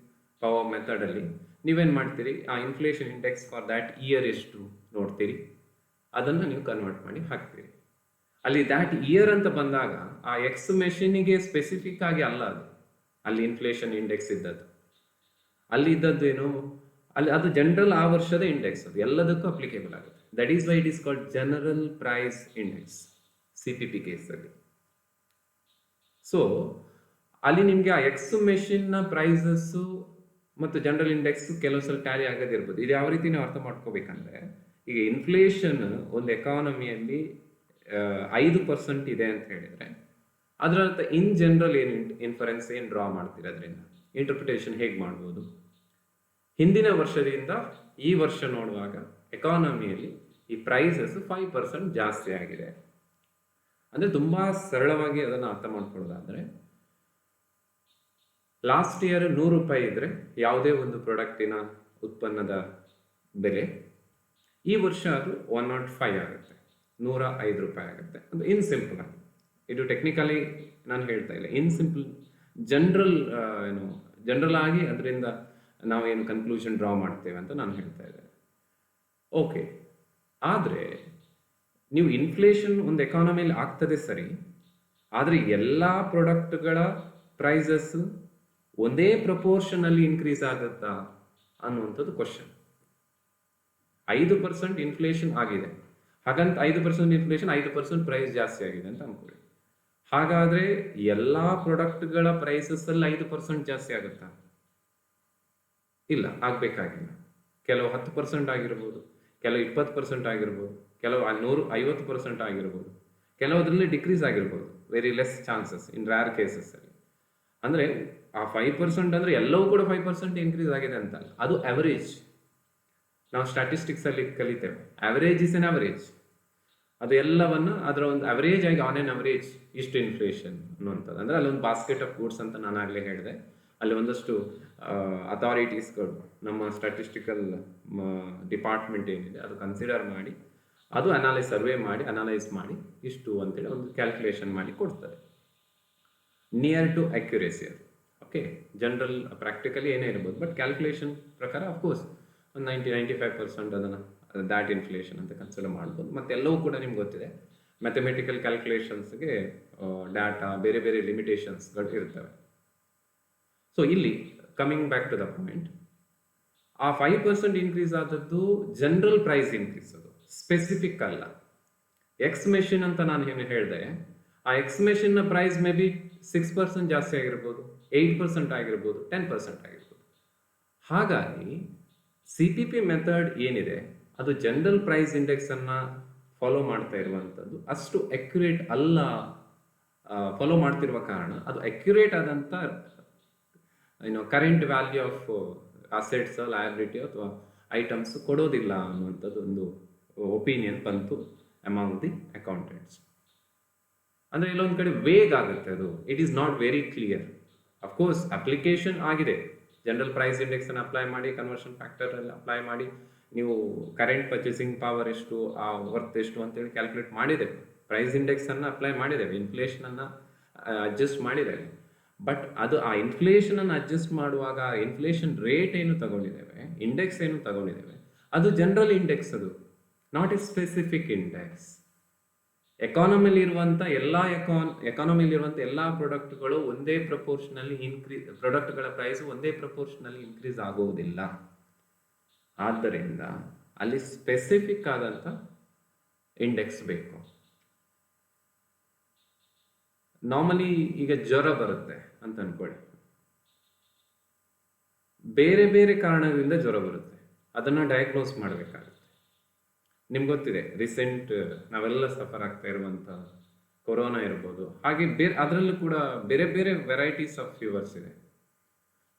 ಪವರ್ ಮೆಥಡಲ್ಲಿ ನೀವೇನು ಮಾಡ್ತೀರಿ, ಆ inflation index for that year ಎಷ್ಟು ನೋಡ್ತೀರಿ, ಅದನ್ನು ನೀವು ಕನ್ವರ್ಟ್ ಮಾಡಿ ಹಾಕ್ತೀರಿ. ಅಲ್ಲಿ ದ್ಯಾಟ್ ಇಯರ್ ಅಂತ ಬಂದಾಗ ಆ ಎಕ್ಸ್ ಮೆಷಿನಿಗೆ ಸ್ಪೆಸಿಫಿಕ್ ಆಗಿ ಅಲ್ಲ ಅದು, ಅಲ್ಲಿ ಇನ್ಫ್ಲೇಷನ್ ಇಂಡೆಕ್ಸ್ ಇದ್ದದ್ದು, ಅಲ್ಲಿ ಇದ್ದದ್ದು ಏನು, ಅಲ್ಲಿ ಅದು ಜನರಲ್ ಆ ವರ್ಷದ ಇಂಡೆಕ್ಸ್, ಅದು ಎಲ್ಲದಕ್ಕೂ ಅಪ್ಲಿಕೇಬಲ್ ಆಗುತ್ತೆ. That is why it is called general price index CPP ಕೇಸಲ್ಲಿ. ಸೊ ಅಲ್ಲಿ ನಿಮಗೆ ಆ ಎಕ್ಸ್ ಮೆಷಿನ್ನ ಪ್ರೈಸಸ್ಸು ಮತ್ತು ಜನರಲ್ ಇಂಡೆಕ್ಸ್ ಕೆಲವು ಸಲ ಟ್ಯಾಲಿ ಆಗೋದಿರ್ಬೋದು. ಇದು ಯಾವ ರೀತಿ ನಾವು ಅರ್ಥ ಮಾಡ್ಕೋಬೇಕಂದ್ರೆ, ಈಗ ಇನ್ಫ್ಲೇಷನ್ ಒಂದು ಎಕಾನಮಿಯಲ್ಲಿ 5% ಇದೆ ಅಂತ ಹೇಳಿದ್ರೆ ಅದರ ಅರ್ಥ ಇನ್ ಜನರಲ್ ಏನು ಇನ್ಫರೆನ್ಸ್ ಏನು ಡ್ರಾ ಮಾಡ್ತೀರ, ಅದರಿಂದ ಇಂಟರ್ಪ್ರಿಟೇಷನ್ ಹೇಗೆ ಮಾಡ್ಬೋದು, ಹಿಂದಿನ ವರ್ಷದಿಂದ ಈ ವರ್ಷ ನೋಡುವಾಗ ಎಕಾನಮಿಯಲ್ಲಿ ಈ ಪ್ರೈಸಸ್ 5% ಜಾಸ್ತಿ ಆಗಿದೆ. ಅಂದರೆ ತುಂಬ ಸರಳವಾಗಿ ಅದನ್ನು ಅರ್ಥ ಮಾಡ್ಕೊಳ್ಳೋದಾದರೆ, ಲಾಸ್ಟ್ ಇಯರ್ 100 ರೂಪಾಯಿ ಇದ್ರೆ ಯಾವುದೇ ಒಂದು ಪ್ರಾಡಕ್ಟಿನ ಉತ್ಪನ್ನದ ಬೆಲೆ, ಈ ವರ್ಷ ಅದು 105 ಆಗುತ್ತೆ, 105 ರೂಪಾಯಿ ಆಗುತ್ತೆ. ಅದು ಇನ್ ಸಿಂಪಲ್ ಆಗಿ, ಇದು ಟೆಕ್ನಿಕಲಿ ನಾನು ಹೇಳ್ತಾ ಇಲ್ಲ, ಇನ್ ಸಿಂಪಲ್ ಜನರಲ್ ಆಗಿ ಅದರಿಂದ ನಾವೇನು ಕನ್ಕ್ಲೂಷನ್ ಡ್ರಾ ಮಾಡ್ತೇವೆ ಅಂತ ನಾನು ಹೇಳ್ತಾ ಇದ್ದೇನೆ. ಓಕೆ, ಆದರೆ ನೀವು ಇನ್ಫ್ಲೇಷನ್ ಒಂದು ಎಕಾನಮಿಯಲ್ಲಿ ಆಗ್ತದೆ ಸರಿ, ಆದರೆ ಎಲ್ಲ ಪ್ರಾಡಕ್ಟ್ಗಳ ಪ್ರೈಸಸ್ ಒಂದೇ ಪ್ರಪೋರ್ಷನಲ್ಲಿ ಇನ್ಕ್ರೀಸ್ ಆಗುತ್ತಾ ಅನ್ನುವಂಥದ್ದು ಕ್ವಶನ್. 5% ಇನ್ಫ್ಲೇಷನ್ ಆಗಿದೆ, ಹಾಗಂತ 5% ಇನ್ಫ್ಲೇಷನ್ 5% ಪ್ರೈಸ್ ಜಾಸ್ತಿ ಆಗಿದೆ ಅಂತ ಅನ್ಕೊಳ್ಳಿ. ಹಾಗಾದ್ರೆ ಎಲ್ಲ ಪ್ರಾಡಕ್ಟ್ಗಳ ಪ್ರೈಸಸ್ ಅಲ್ಲಿ 5% ಜಾಸ್ತಿ ಆಗುತ್ತಾ? ಇಲ್ಲ, ಆಗ್ಬೇಕಾಗಿಲ್ಲ. ಕೆಲವು 10% ಆಗಿರ್ಬೋದು, ಕೆಲವು 20% ಆಗಿರ್ಬೋದು, ಕೆಲವು 150% ಆಗಿರ್ಬೋದು, ಕೆಲವದ್ರಲ್ಲಿ ಡಿಕ್ರೀಸ್ ಆಗಿರ್ಬೋದು, ವೆರಿ ಲೆಸ್ ಚಾನ್ಸಸ್ ಇನ್ ರೇರ್ ಕೇಸಸ್ ಅಲ್ಲಿ. ಅಂದರೆ ಆ 5% ಅಂದರೆ ಎಲ್ಲವೂ ಕೂಡ 5% ಇನ್ಕ್ರೀಸ್ ಆಗಿದೆ ಅಂತಲ್ಲ, ಅದು ಅವರೇಜ್. ನಾವು ಸ್ಟ್ಯಾಟಿಸ್ಟಿಕ್ಸ್ ಅಲ್ಲಿ ಕಲಿತೇವೆ, ಅವರೇಜ್ ಇಸ್ ಎನ್ ಅವರೇಜ್. ಅದು ಎಲ್ಲವನ್ನು ಅದರ ಒಂದು ಅವರೇಜ್ ಆಗಿ ಆನ್ ಎನ್ ಅವರೇಜ್ ಇಷ್ಟು ಇನ್ಫ್ಲೇಷನ್ ಅನ್ನುವಂಥದ್ದು. ಅಂದರೆ ಅಲ್ಲೊಂದು ಬಾಸ್ಕೆಟ್ ಆಫ್ ಗೂಡ್ಸ್ ಅಂತ ನಾನು ಆಗಲೇ ಹೇಳಿದೆ, ಅಲ್ಲಿ ಒಂದಷ್ಟು ಅಥಾರಿಟೀಸ್ಗಳು, ನಮ್ಮ ಸ್ಟ್ಯಾಟಿಸ್ಟಿಕಲ್ ಡಿಪಾರ್ಟ್ಮೆಂಟ್ ಏನಿದೆ ಅದು ಕನ್ಸಿಡರ್ ಮಾಡಿ, ಅದು ಅನಲೈಸ್ ಮಾಡಿ ಇಷ್ಟು ಅಂತೇಳಿ ಒಂದು ಕ್ಯಾಲ್ಕುಲೇಷನ್ ಮಾಡಿ ಕೊಡ್ತಾರೆ, ನಿಯರ್ ಟು ಅಕ್ಯುರೇಸಿ. ಅದು ಓಕೆ, ಜನರಲ್ ಪ್ರಾಕ್ಟಿಕಲಿ ಏನೇ ಇರ್ಬೋದು, ಬಟ್ ಕ್ಯಾಲ್ಕುಲೇಷನ್ ಪ್ರಕಾರ ಅಫ್ಕೋರ್ಸ್ ಒಂದು 90-95% ಅದನ್ನು ದ್ಯಾಟ್ ಇನ್ಫ್ಲೇಷನ್ ಅಂತ ಕನ್ಸಿಡರ್ ಮಾಡ್ಬೋದು. ಮತ್ತು ಎಲ್ಲವೂ ಕೂಡ ನಿಮ್ಗೆ ಗೊತ್ತಿದೆ, ಮ್ಯಾಥಮೆಟಿಕಲ್ ಕ್ಯಾಲ್ಕುಲೇಷನ್ಸ್ಗೆ ಡಾಟಾ ಬೇರೆ ಬೇರೆ ಲಿಮಿಟೇಷನ್ಸ್ಗಳು ಇರ್ತವೆ. ಸೊ ಇಲ್ಲಿ coming back to the point, ಆ 5% ಇನ್ಕ್ರೀಸ್ ಆದದ್ದು ಜನರಲ್ ಪ್ರೈಸ್ ಇನ್ಕ್ರೀಸ್, ಅದು ಸ್ಪೆಸಿಫಿಕ್ ಅಲ್ಲ. ಎಕ್ಸ್ ಮೆಷಿನ್ ಅಂತ ನಾನು ಏನು ಹೇಳಿದೆ, ಆ ಎಕ್ಸ್ ಮೆಷಿನ್ನ ಪ್ರೈಸ್ ಮೇ ಬಿ 6% ಜಾಸ್ತಿ ಆಗಿರ್ಬೋದು, 8% ಆಗಿರ್ಬೋದು, 10% ಆಗಿರ್ಬೋದು. ಹಾಗಾಗಿ CPP ಮೆಥಡ್ ಏನಿದೆ ಅದು ಜನರಲ್ ಪ್ರೈಸ್ ಇಂಡೆಕ್ಸ್ ಅನ್ನ ಫಾಲೋ ಮಾಡ್ತಾ ಇರುವಂಥದ್ದು ಅಷ್ಟು ಅಕ್ಯುರೇಟ್ ಅಲ್ಲ. ಫಾಲೋ ಮಾಡ್ತಿರುವ ಕಾರಣ ಅದು ಅಕ್ಯುರೇಟ್ ಆದಂಥ current value of assets, liability ಅಥವಾ ಐಟಮ್ಸ್ ಕೊಡೋದಿಲ್ಲ ಅನ್ನುವಂಥದ್ದು ಒಂದು ಒಪಿನಿಯನ್ ಬಂತು ಅಮಾಂಗ್ ದಿ ಅಕೌಂಟೆಂಟ್ಸ್. ಅಂದರೆ ಇಲ್ಲೊಂದು ಕಡೆ ವೇಗ್ ಆಗುತ್ತೆ, ಅದು it is not very clear. Of course application ಆಗಿದೆ, ಜನರಲ್ ಪ್ರೈಸ್ ಇಂಡೆಕ್ಸ್ ಅನ್ನು ಅಪ್ಲೈ ಮಾಡಿ, ಕನ್ವರ್ಷನ್ ಫ್ಯಾಕ್ಟರ್ ಅಲ್ಲಿ ಅಪ್ಲೈ ಮಾಡಿ, ನೀವು ಕರೆಂಟ್ ಪರ್ಚೇಸಿಂಗ್ ಪವರ್ ಎಷ್ಟು, ಆ ವರ್ತ್ ಎಷ್ಟು ಅಂತೇಳಿ ಕ್ಯಾಲ್ಕುಲೇಟ್ ಮಾಡಿದ್ದೇವೆ, ಪ್ರೈಸ್ ಇಂಡೆಕ್ಸ್ ಅನ್ನು ಅಪ್ಲೈ ಮಾಡಿದ್ದೇವೆ, ಇನ್ಫ್ಲೇಷನ್ ಅನ್ನು ಅಡ್ಜಸ್ಟ್ ಮಾಡಿದ್ದೇವೆ. ಬಟ್ ಅದು ಆ ಇನ್ಫ್ಲೇಷನ್ ಅನ್ನು ಅಡ್ಜಸ್ಟ್ ಮಾಡುವಾಗ ಇನ್ಫ್ಲೇಷನ್ ರೇಟ್ ಏನು ತಗೊಂಡಿದ್ದೇವೆ, ಇಂಡೆಕ್ಸ್ ಏನು ತಗೊಂಡಿದ್ದೇವೆ, ಅದು ಜನರಲ್ ಇಂಡೆಕ್ಸ್, ಅದು ನಾಟ್ ಎ ಸ್ಪೆಸಿಫಿಕ್ ಇಂಡೆಕ್ಸ್. ಎಕಾನಮಿಲಿ ಇರುವಂಥ ಎಲ್ಲ ಪ್ರಾಡಕ್ಟ್ಗಳು ಒಂದೇ ಪ್ರಪೋರ್ಷನಲ್ಲಿ ಪ್ರಾಡಕ್ಟ್ಗಳ ಪ್ರೈಸ್ ಒಂದೇ ಪ್ರಪೋರ್ಷನಲ್ಲಿ ಇನ್ಕ್ರೀಸ್ ಆಗುವುದಿಲ್ಲ. ಆದ್ದರಿಂದ ಅಲ್ಲಿ ಸ್ಪೆಸಿಫಿಕ್ ಆದಂಥ ಇಂಡೆಕ್ಸ್ ಬೇಕು. ನಾರ್ಮಲಿ ಈಗ ಜ್ವರ ಬರುತ್ತೆ ಅಂತ ಅನ್ಕೊಳ್ಳಿ, ಬೇರೆ ಬೇರೆ ಕಾರಣದಿಂದ ಜ್ವರ ಬರುತ್ತೆ, ಅದನ್ನ ಡಯಾಗ್ನೋಸ್ ಮಾಡಬೇಕಾಗುತ್ತೆ. ನಿಮ್ಗೆ ಗೊತ್ತಿದೆ, ರೀಸೆಂಟ್ ನಾವೆಲ್ಲ ಸಫರ್ ಆಗ್ತಾ ಇರುವಂಥ ಕೊರೋನಾ ಇರ್ಬೋದು, ಹಾಗೆ ಅದರಲ್ಲೂ ಕೂಡ ಬೇರೆ ಬೇರೆ ವೆರೈಟೀಸ್ ಆಫ್ ಫೀವರ್ಸ್ ಇದೆ.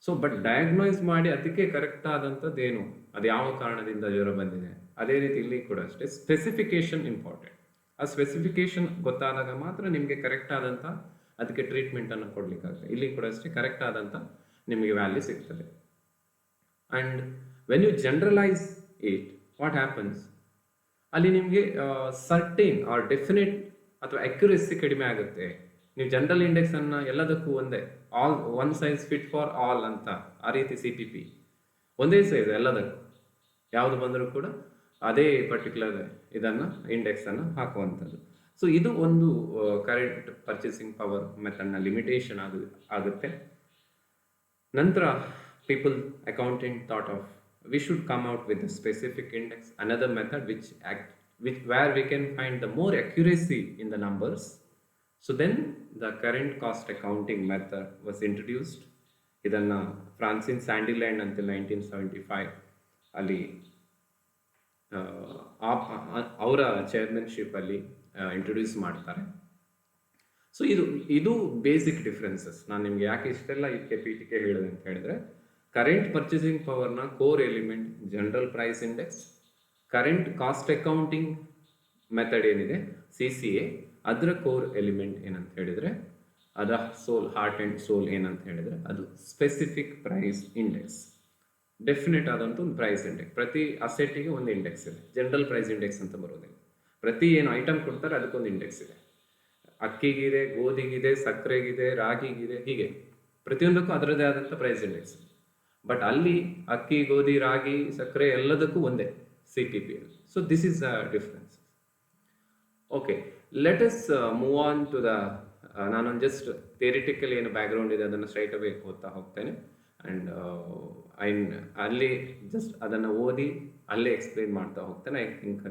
ಸೊ ಬಟ್ ಡಯಾಗ್ನೈಸ್ ಮಾಡಿ ಅದಕ್ಕೆ ಕರೆಕ್ಟ್ ಆದಂಥದ್ದು ಏನು, ಅದು ಯಾವ ಕಾರಣದಿಂದ ಜ್ವರ ಬಂದಿದೆ. ಅದೇ ರೀತಿ ಇಲ್ಲಿ ಕೂಡ ಅಷ್ಟೇ ಸ್ಪೆಸಿಫಿಕೇಶನ್ ಇಂಪಾರ್ಟೆಂಟ್. ಆ ಸ್ಪೆಸಿಫಿಕೇಶನ್ ಗೊತ್ತಾದಾಗ ಮಾತ್ರ ನಿಮಗೆ ಕರೆಕ್ಟ್ ಆದಂಥ ಅದಕ್ಕೆ ಟ್ರೀಟ್ಮೆಂಟನ್ನು ಕೊಡಲಿಕ್ಕಾಗುತ್ತೆ. ಇಲ್ಲಿ ಕೂಡ ಅಷ್ಟೇ ಕರೆಕ್ಟ್ ಆದಂಥ ನಿಮಗೆ ವ್ಯಾಲ್ಯೂ ಸಿಗ್ತದೆ. And when you generalise it, what happens, ಅಲ್ಲಿ ನಿಮಗೆ ಸರ್ಟೇನ್ ಆರ್ ಡೆಫಿನೆಟ್ ಅಥವಾ ಅಕ್ಯುರೆಸಿ ಕಡಿಮೆ ಆಗುತ್ತೆ. ನೀವು ಜನರಲ್ ಇಂಡೆಕ್ಸನ್ನು ಎಲ್ಲದಕ್ಕೂ ಒಂದೇ, all one size fit for all ಅಂತ, ಆ ರೀತಿ CPP ಒಂದೇ ಸೈಜ್ ಎಲ್ಲದಕ್ಕೂ, ಯಾವುದು ಬಂದರೂ ಕೂಡ ಅದೇ ಪರ್ಟಿಕ್ಯುಲರ್ ಇದನ್ನು ಇಂಡೆಕ್ಸನ್ನು ಹಾಕುವಂಥದ್ದು. ಸೊ ಇದು ಒಂದು ಕರೆಂಟ್ ಪರ್ಚೇಸಿಂಗ್ ಪವರ್ ಮೆಥಡ್ನ ಲಿಮಿಟೇಷನ್ ಆಗುತ್ತೆ. ನಂತರ people accounting thought of we should come out with a specific index, another method where we can find the more accuracy in the numbers. So then the current cost accounting method was introduced. Idanna Francine Sandiland until 1975 ಅಲ್ಲಿ ಅವರ ಚೇರ್ಮನ್ಶಿಪ್ ಅಲ್ಲಿ ಇಂಟ್ರೊಡ್ಯೂಸ್ ಮಾಡ್ತಾರೆ. ಸೊ ಇದು ಬೇಸಿಕ್ ಡಿಫ್ರೆನ್ಸಸ್. ನಾನು ನಿಮ್ಗೆ ಯಾಕೆ ಇಷ್ಟೆಲ್ಲ ಇದಕ್ಕೆ ಪೀಠಿಕೆ ಹೇಳಿದೆ ಅಂತ ಹೇಳಿದ್ರೆ, ಕರೆಂಟ್ ಪರ್ಚೇಸಿಂಗ್ ಪವರ್ನ core element general price index, current cost accounting method ಏನಿದೆ CCA, ಅದರ ಕೋರ್ ಎಲಿಮೆಂಟ್ ಏನಂತ ಹೇಳಿದರೆ, ಅದರ ಸೋಲ್, ಹಾರ್ಟ್ ಆ್ಯಂಡ್ ಸೋಲ್ ಏನಂತ ಹೇಳಿದರೆ ಅದು ಸ್ಪೆಸಿಫಿಕ್ ಪ್ರೈಸ್ ಇಂಡೆಕ್ಸ್. ಡೆಫಿನೆಟ್ ಆದಂಥ ಒಂದು ಪ್ರೈಸ್ ಇಂಡೆಕ್ಸ್. ಪ್ರತಿ ಅಸೆಟ್ಟಿಗೆ ಒಂದು ಇಂಡೆಕ್ಸ್ ಇದೆ. ಜನರಲ್ ಪ್ರೈಸ್ ಇಂಡೆಕ್ಸ್ ಅಂತ ಬರೋದಿಲ್ಲ. ಪ್ರತಿ ಏನು ಐಟಮ್ ಕೊಡ್ತಾರೆ ಅದಕ್ಕೊಂದು ಇಂಡೆಕ್ಸ್ ಇದೆ. ಅಕ್ಕಿಗಿದೆ, ಗೋಧಿಗಿದೆ, ಸಕ್ಕರೆಗಿದೆ, ರಾಗಿಗಿದೆ, ಹೀಗೆ ಪ್ರತಿಯೊಂದಕ್ಕೂ ಅದರದೇ ಆದಂಥ ಪ್ರೈಸ್ ಇಂಡೆಕ್ಸ್. ಬಟ್ ಅಲ್ಲಿ ಅಕ್ಕಿ, ಗೋಧಿ, ರಾಗಿ, ಸಕ್ಕರೆ ಎಲ್ಲದಕ್ಕೂ ಒಂದೇ CPP. So this is the difference. Okay, let us move on to the, ನಾನೊಂದು ಜಸ್ಟ್ ಥಿಯರಿಟಿಕಲ್ ಏನು ಬ್ಯಾಕ್ಗ್ರೌಂಡ್ ಇದೆ ಅದನ್ನು ಸ್ಟ್ರೈಟ್ ಅವೇ ಓದ್ತಾ ಹೋಗ್ತೇನೆ. ಆ್ಯಂಡ್ ಅಲ್ಲಿ ಜಸ್ಟ್ ಅದನ್ನು ಓದಿ ಅಲ್ಲೇ ಎಕ್ಸ್ಪ್ಲೇನ್ ಮಾಡ್ತಾ ಹೋಗ್ತೇನೆ. I think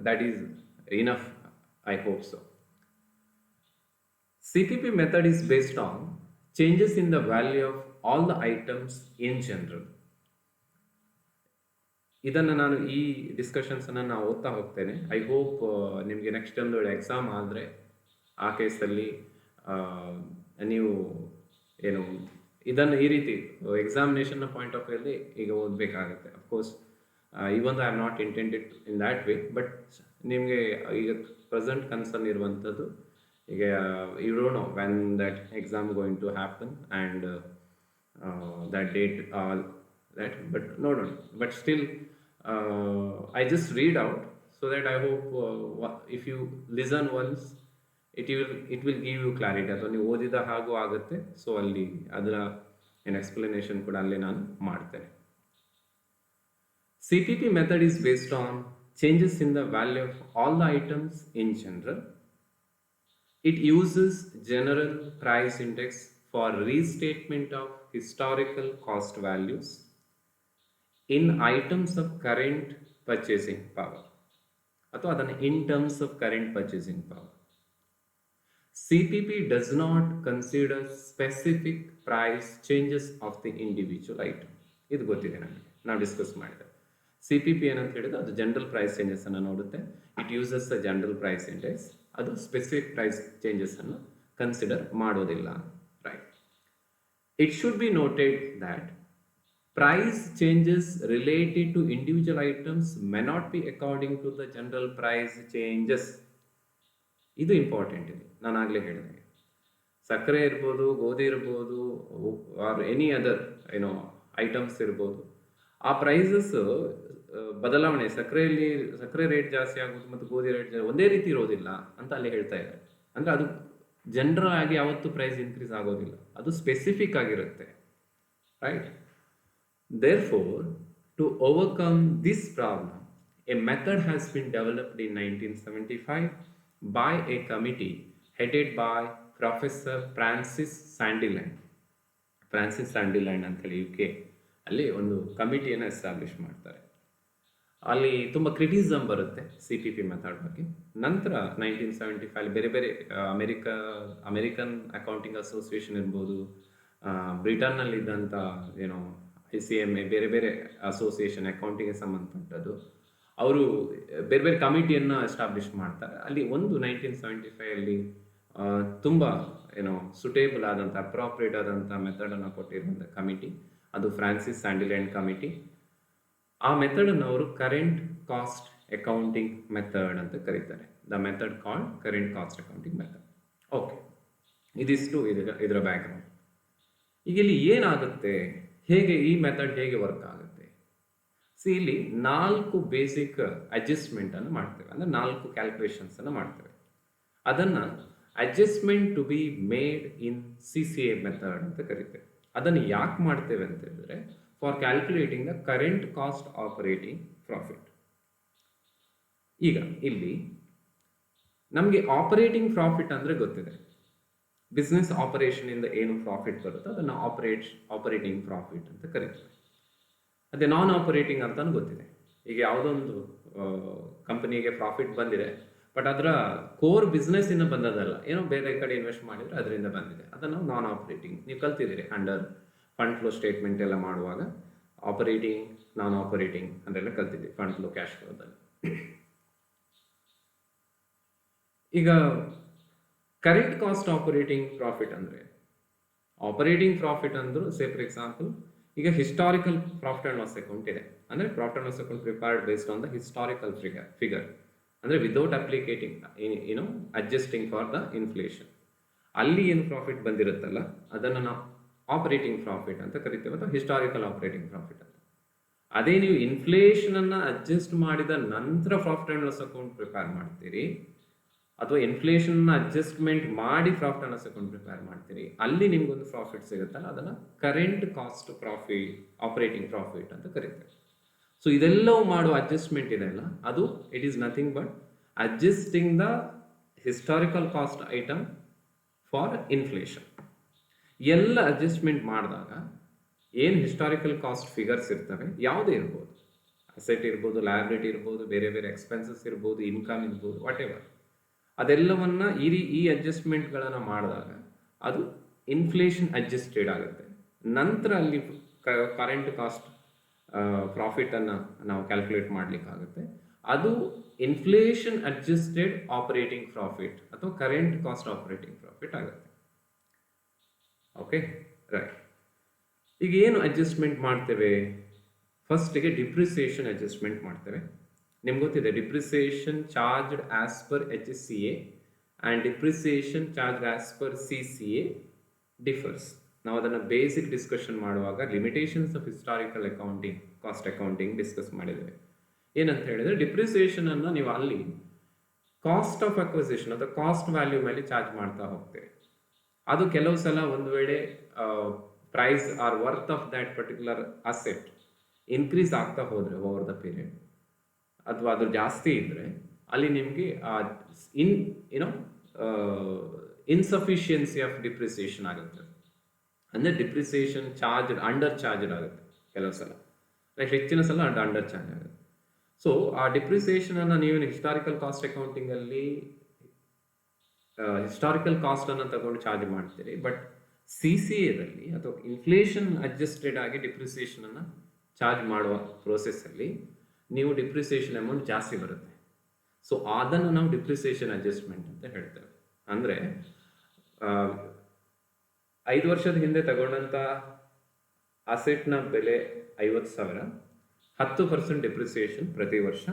that is enough, I hope so. CPP method is based on changes in the value of all the items in general. ಇದನ್ನು ನಾನು ಈ ಡಿಸ್ಕಷನ್ಸನ್ನು ನಾನು ಓದ್ತಾ ಹೋಗ್ತೇನೆ. ಐ ಹೋಪ್ ನಿಮಗೆ ನೆಕ್ಸ್ಟ್ ಒಂದು ಎಕ್ಸಾಮ್ ಆದರೆ ಆ ಕೇಸಲ್ಲಿ ನೀವು ಏನು ಇದನ್ನು ಈ ರೀತಿ ಎಕ್ಸಾಮಿನೇಷನ್ನ ಪಾಯಿಂಟ್ ಆಫ್ ವ್ಯೂಲ್ಲಿ ಈಗ ಓದಬೇಕಾಗುತ್ತೆ. Of course even I am not intended in that way, but ನಿಮಗೆ ಈಗ ಪ್ರೆಸೆಂಟ್ ಕನ್ಸರ್ನ್ ಇರುವಂಥದ್ದು ಈಗ you don't know when that exam going to happen and that date, all that, but ನೋಡೋಣ. But still I just read out so that I hope if you listen once it will give you clarity. ಅಥವಾ ನೀವು ಓದಿದ ಹಾಗೂ ಆಗುತ್ತೆ. ಸೊ ಅಲ್ಲಿ ಅದರ ಏನು ಎಕ್ಸ್ಪ್ಲನೇಷನ್ ಕೂಡ ಅಲ್ಲಿ ನಾನು ಮಾಡ್ತೇನೆ. CPP method is based on changes in the value of all the items in general. It uses general price index for restatement of historical cost values in items of current purchasing power, ಅಥವಾ ಅದನ್ನು in terms of current purchasing power. CPP does not consider specific price changes of the individual item. ಇದು ಗೊತ್ತಿದೆ ನನಗೆ, ನಾವು ಡಿಸ್ಕಸ್ ಮಾಡಿದೆ. CPP ಏನಂತ ಹೇಳಿದ್ರೆ ಅದು ಜನರಲ್ ಪ್ರೈಸ್ ಚೇಂಜಸ್ ಅನ್ನು ನೋಡುತ್ತೆ. It uses a general price index. ಅದು ಸ್ಪೆಸಿಫಿಕ್ ಪ್ರೈಸ್ ಚೇಂಜಸ್ ಅನ್ನು ಕನ್ಸಿಡರ್ ಮಾಡೋದಿಲ್ಲ. Right. It should be noted that price changes related to individual items may not be according to the general price changes. ಇದು ಇಂಪಾರ್ಟೆಂಟ್ ಇದೆ. ನಾನು ಆಗಲೇ ಹೇಳಿದೆ, ಸಕ್ಕರೆ ಇರ್ಬೋದು, ಗೋಧಿ ಇರ್ಬೋದು, ಆರ್ ಎನಿ ಅದರ್ ಐಟಮ್ಸ್ ಇರ್ಬೋದು, ಆ ಪ್ರೈಸಸ್ ಬದಲಾವಣೆ, ಸಕ್ಕರೆ ರೇಟ್ ಜಾಸ್ತಿ ಆಗೋದು ಮತ್ತು ಗೋಧಿ ರೇಟ್ ಒಂದೇ ರೀತಿ ಇರೋದಿಲ್ಲ ಅಂತ ಅಲ್ಲಿ ಹೇಳ್ತಾ ಇದ್ದಾರೆ. ಅಂದರೆ ಅದು ಜನರಲ್ ಆಗಿ ಯಾವತ್ತೂ ಪ್ರೈಸ್ ಇನ್ಕ್ರೀಸ್ ಆಗೋದಿಲ್ಲ, ಅದು ಸ್ಪೆಸಿಫಿಕ್ ಆಗಿರುತ್ತೆ. Right. Therefore, to overcome this problem, a method has been developed in 1975 by a committee headed by Professor Francis Sandiland. Francis Sandiland ಅಂತೇಳಿ UK ಅಲ್ಲಿ ಒಂದು ಕಮಿಟಿಯನ್ನು ಎಸ್ಟಾಬ್ಲಿಷ್ ಮಾಡ್ತಾರೆ. ಅಲ್ಲಿ ತುಂಬ ಕ್ರಿಟಿಸಿಸಮ್ ಬರುತ್ತೆ CPP ಮೆಥಡ್ ಬಗ್ಗೆ. ನಂತರ 1975 ಬೇರೆ ಬೇರೆ ಅಮೆರಿಕನ್ ಅಕೌಂಟಿಂಗ್ ಅಸೋಸಿಯೇಷನ್ ಇರ್ಬೋದು, ಬ್ರಿಟನ್ನಲ್ಲಿದ್ದಂಥ ICMA, ಬೇರೆ ಬೇರೆ ಅಸೋಸಿಯೇಷನ್ ಅಕೌಂಟಿಂಗ್ಗೆ ಸಂಬಂಧಪಟ್ಟದ್ದು, ಅವರು ಬೇರೆ ಬೇರೆ ಕಮಿಟಿಯನ್ನು ಎಸ್ಟಾಬ್ಲಿಷ್ ಮಾಡ್ತಾರೆ. ಅಲ್ಲಿ ಒಂದು 1975 ಅಲ್ಲಿ ತುಂಬ ಸುಟೇಬಲ್ ಆದಂಥ ಅಪ್ರಾಪ್ರಿಯೇಟ್ ಆದಂಥ ಮೆಥಡನ್ನು ಕೊಟ್ಟಿರುವಂಥ ಕಮಿಟಿ, ಅದು ಫ್ರಾನ್ಸಿಸ್ ಸ್ಯಾಂಡಿಲ್ಯಾಂಡ್ ಕಮಿಟಿ. ಆ ಮೆಥಡನ್ನು ಅವರು ಕರೆಂಟ್ ಕಾಸ್ಟ್ ಅಕೌಂಟಿಂಗ್ ಮೆಥಡ್ ಅಂತ ಕರೀತಾರೆ. The method called current cost accounting method. Okay, ಇದಿಷ್ಟು ಇದರ ಬ್ಯಾಕ್ಗ್ರೌಂಡ್. ಈಗ ಇಲ್ಲಿ ಏನಾಗುತ್ತೆ, ಹೇಗೆ ಈ ಮೆಥಡ್ ಹೇಗೆ ವರ್ಕ್ ಆಗುತ್ತೆ? ಇಲ್ಲಿ 4 ಬೇಸಿಕ್ ಅಡ್ಜಸ್ಟ್ಮೆಂಟ್ ಅನ್ನು ಮಾಡ್ತೇವೆ, ಅಂದರೆ 4 ಕ್ಯಾಲ್ಕುಲೇಷನ್ಸ್ ಅನ್ನು ಮಾಡ್ತೇವೆ. ಅದನ್ನು adjustment to be made in CCA method ಅಂತ ಕರಿತೇವೆ. ಅದನ್ನು ಯಾಕೆ ಮಾಡ್ತೇವೆ ಅಂತ ಹೇಳಿದ್ರೆ, for calculating the current cost operating profit. ಈಗ ಇಲ್ಲಿ ನಮಗೆ ಆಪರೇಟಿಂಗ್ ಪ್ರಾಫಿಟ್ ಅಂದರೆ ಗೊತ್ತಿದೆ, ಬಿಸ್ನೆಸ್ ಆಪರೇಷನ್ ಇಂದ ಏನು ಪ್ರಾಫಿಟ್ ಬರುತ್ತೋ ಅದನ್ನು ಆಪರೇಟಿಂಗ್ ಪ್ರಾಫಿಟ್ ಅಂತ ಕರಿತೇವೆ. ಅದೇ ನಾನ್ ಆಪರೇಟಿಂಗ್ ಅಂತಾನು ಗೊತ್ತಿದೆ. ಈಗ ಯಾವುದೊಂದು ಕಂಪನಿಗೆ ಪ್ರಾಫಿಟ್ ಬಂದಿದೆ, ಬಟ್ ಅದರ ಕೋರ್ ಬಿಸ್ನೆಸ್ ಇಂದ ಬಂದದಲ್ಲ, ಏನೋ ಬೇರೆ ಕಡೆ ಇನ್ವೆಸ್ಟ್ ಮಾಡಿದ್ರೆ ಅದರಿಂದ ಬಂದಿದೆ, ಅದನ್ನು ನಾನ್ ಆಪರೇಟಿಂಗ್ ನೀವು ಕಲ್ತಿದ್ದೀರಿ. ಅಂಡರ್ ಫಂಡ್ ಫ್ಲೋ ಸ್ಟೇಟ್ಮೆಂಟ್ ಎಲ್ಲ ಮಾಡುವಾಗ ಆಪರೇಟಿಂಗ್, ನಾನ್ ಆಪರೇಟಿಂಗ್ ಅಂತೆಲ್ಲ ಕಲ್ತಿದ್ದೀವಿ ಫಂಡ್ ಫ್ಲೋ, ಕ್ಯಾಶ್ ಫ್ಲೋದಲ್ಲಿ. ಈಗ ಕರೆಂಟ್ ಕಾಸ್ಟ್ ಆಪರೇಟಿಂಗ್ ಪ್ರಾಫಿಟ್ ಅಂದರೆ, ಆಪರೇಟಿಂಗ್ ಪ್ರಾಫಿಟ್ ಅಂದ್ರು ಸೇ ಫಾರ್ ಎಕ್ಸಾಂಪಲ್ ಈಗ historical profit and loss account ಇದೆ, ಅಂದರೆ profit and loss account prepared based on the historical figure, ಅಂದರೆ without applicating adjusting for the inflation. ಅಲ್ಲಿ ಏನು ಪ್ರಾಫಿಟ್ ಬಂದಿರುತ್ತಲ್ಲ ಅದನ್ನು ನಾವು ಆಪರೇಟಿಂಗ್ ಪ್ರಾಫಿಟ್ ಅಂತ ಕರಿತೇವೆ, ಅಥವಾ ಹಿಸ್ಟಾರಿಕಲ್ ಆಪರೇಟಿಂಗ್ ಪ್ರಾಫಿಟ್ ಅಂತ. ಅದೇ ನೀವು ಇನ್ಫ್ಲೇಷನ್ ಅನ್ನು ಅಡ್ಜಸ್ಟ್ ಮಾಡಿದ ನಂತರ profit and loss account prepare ಮಾಡ್ತೀರಿ, ಅಥವಾ ಇನ್ಫ್ಲೇಷನ್ ಅಡ್ಜಸ್ಟ್ಮೆಂಟ್ ಮಾಡಿ profit and loss account prepare ಮಾಡ್ತೀರಿ, ಅಲ್ಲಿ ನಿಮ್ಗೊಂದು ಪ್ರಾಫಿಟ್ ಸಿಗುತ್ತಲ್ಲ ಅದನ್ನು current cost profit operating profit ಅಂತ ಕರೀತಾರೆ. ಸೊ ಇದೆಲ್ಲವೂ ಮಾಡುವ ಅಡ್ಜಸ್ಟ್ಮೆಂಟ್ ಇದೆಲ್ಲ, ಅದು it is nothing but adjusting the historical cost item for inflation. ಎಲ್ಲ ಅಡ್ಜಸ್ಟ್ಮೆಂಟ್ ಮಾಡಿದಾಗ ಏನು ಹಿಸ್ಟಾರಿಕಲ್ ಕಾಸ್ಟ್ ಫಿಗರ್ಸ್ ಇರ್ತವೆ, ಯಾವುದೇ ಇರ್ಬೋದು, ಅಸೆಟ್ ಇರ್ಬೋದು, ಲಯಬಿಲಿಟಿ ಇರ್ಬೋದು, ಬೇರೆ ಬೇರೆ ಎಕ್ಸ್ಪೆನ್ಸಸ್ ಇರ್ಬೋದು, ಇನ್ಕಮ್ ಇರ್ಬೋದು, ವಾಟ್ ಎವರ್, ಅದೆಲ್ಲವನ್ನ ಈ ಅಡ್ಜಸ್ಟ್ಮೆಂಟ್ಗಳನ್ನು ಮಾಡಿದಾಗ ಅದು ಇನ್ಫ್ಲೇಷನ್ ಅಡ್ಜಸ್ಟೆಡ್ ಆಗುತ್ತೆ. ನಂತರ ಅಲ್ಲಿ ಕರೆಂಟ್ ಕಾಸ್ಟ್ ಪ್ರಾಫಿಟನ್ನು ನಾವು ಕ್ಯಾಲ್ಕುಲೇಟ್ ಮಾಡಲಿಕ್ಕಾಗುತ್ತೆ. ಅದು ಇನ್ಫ್ಲೇಷನ್ ಅಡ್ಜಸ್ಟೆಡ್ ಆಪರೇಟಿಂಗ್ ಪ್ರಾಫಿಟ್ ಅಥವಾ ಕರೆಂಟ್ ಕಾಸ್ಟ್ ಆಪರೇಟಿಂಗ್ ಪ್ರಾಫಿಟ್ ಆಗುತ್ತೆ. Okay, right. ಈಗ ಏನು ಅಡ್ಜಸ್ಟ್ಮೆಂಟ್ ಮಾಡ್ತೇವೆ? ಫಸ್ಟಿಗೆ ಡಿಪ್ರಿಸಿಯೇಷನ್ ಅಡ್ಜಸ್ಟ್ಮೆಂಟ್ ಮಾಡ್ತೇವೆ. ನಿಮ್ಗೆ ಗೊತ್ತಿದೆ, depreciation charged as per HCA and depreciation charge as per CCA differs. ನಾವು ಅದನ್ನು ಬೇಸಿಕ್ ಡಿಸ್ಕಷನ್ ಮಾಡುವಾಗ limitations of historical accounting, cost accounting discuss ಮಾಡಿದ್ದೇವೆ. ಏನಂತ ಹೇಳಿದ್ರೆ, ಡಿಪ್ರಿಸಿಯೇಷನ್ ಅನ್ನು ನೀವು ಅಲ್ಲಿ ಕಾಸ್ಟ್ ಆಫ್ ಅಕ್ವಿಸಿಷನ್ ಅಥವಾ ಕಾಸ್ಟ್ ವ್ಯಾಲ್ಯೂ ಮೇಲೆ ಚಾರ್ಜ್ ಮಾಡ್ತಾ ಹೋಗ್ತೇವೆ. ಅದು ಕೆಲವು ಸಲ ಒಂದು ವೇಳೆ price or worth of that particular asset increase ಆಗ್ತಾ ಹೋದರೆ ಓವರ್ ದ ಪೀರಿಯಡ್, ಅಥವಾ ಅದು ಜಾಸ್ತಿ ಇದ್ದರೆ ಅಲ್ಲಿ ನಿಮಗೆ ಇನ್ಸಫಿಷಿಯನ್ಸಿ ಆಫ್ ಡಿಪ್ರಿಸಿಯೇಷನ್ ಆಗುತ್ತೆ. ಅಂದರೆ ಡಿಪ್ರಿಸಿಯೇಷನ್ ಅಂಡರ್ ಚಾರ್ಜ್ ಆಗುತ್ತೆ ಕೆಲವು ಸಲ, ಲೈಕ್ ಹೆಚ್ಚಿನ ಸಲ ಅಂಡರ್ ಚಾರ್ಜ್ ಆಗುತ್ತೆ. ಸೊ ಆ ಡಿಪ್ರಿಸಿಯೇಷನ್ ಅನ್ನು ನೀವು ಹಿಸ್ಟಾರಿಕಲ್ ಕಾಸ್ಟ್ ಅಕೌಂಟಿಂಗಲ್ಲಿ ಹಿಸ್ಟಾರಿಕಲ್ ಕಾಸ್ಟ್ ಅನ್ನು ತಗೊಂಡು ಚಾರ್ಜ್ ಮಾಡ್ತೀರಿ, ಬಟ್ CCAದಲ್ಲಿ ಅಥವಾ ಇನ್ಫ್ಲೇಷನ್ ಅಡ್ಜಸ್ಟೆಡ್ ಆಗಿ ಡಿಪ್ರಿಸಿಯೇಷನ್ ಅನ್ನು ಚಾರ್ಜ್ ಮಾಡುವ ಪ್ರೋಸೆಸ್ಸಲ್ಲಿ ನೀವು ಡಿಪ್ರಿಸಿಯೇಷನ್ ಅಮೌಂಟ್ ಜಾಸ್ತಿ ಬರುತ್ತೆ. ಸೊ ಅದನ್ನು ನಾವು ಡಿಪ್ರಿಸಿಯೇಷನ್ ಅಡ್ಜಸ್ಟ್ಮೆಂಟ್ ಅಂತ ಹೇಳ್ತೇವೆ. ಅಂದರೆ 5 ವರ್ಷದ ಹಿಂದೆ ತಗೊಂಡಂಥ ಅಸೆಟ್ನ ಬೆಲೆ 50,000, 10% ಡಿಪ್ರಿಸಿಯೇಷನ್ ಪ್ರತಿ ವರ್ಷ,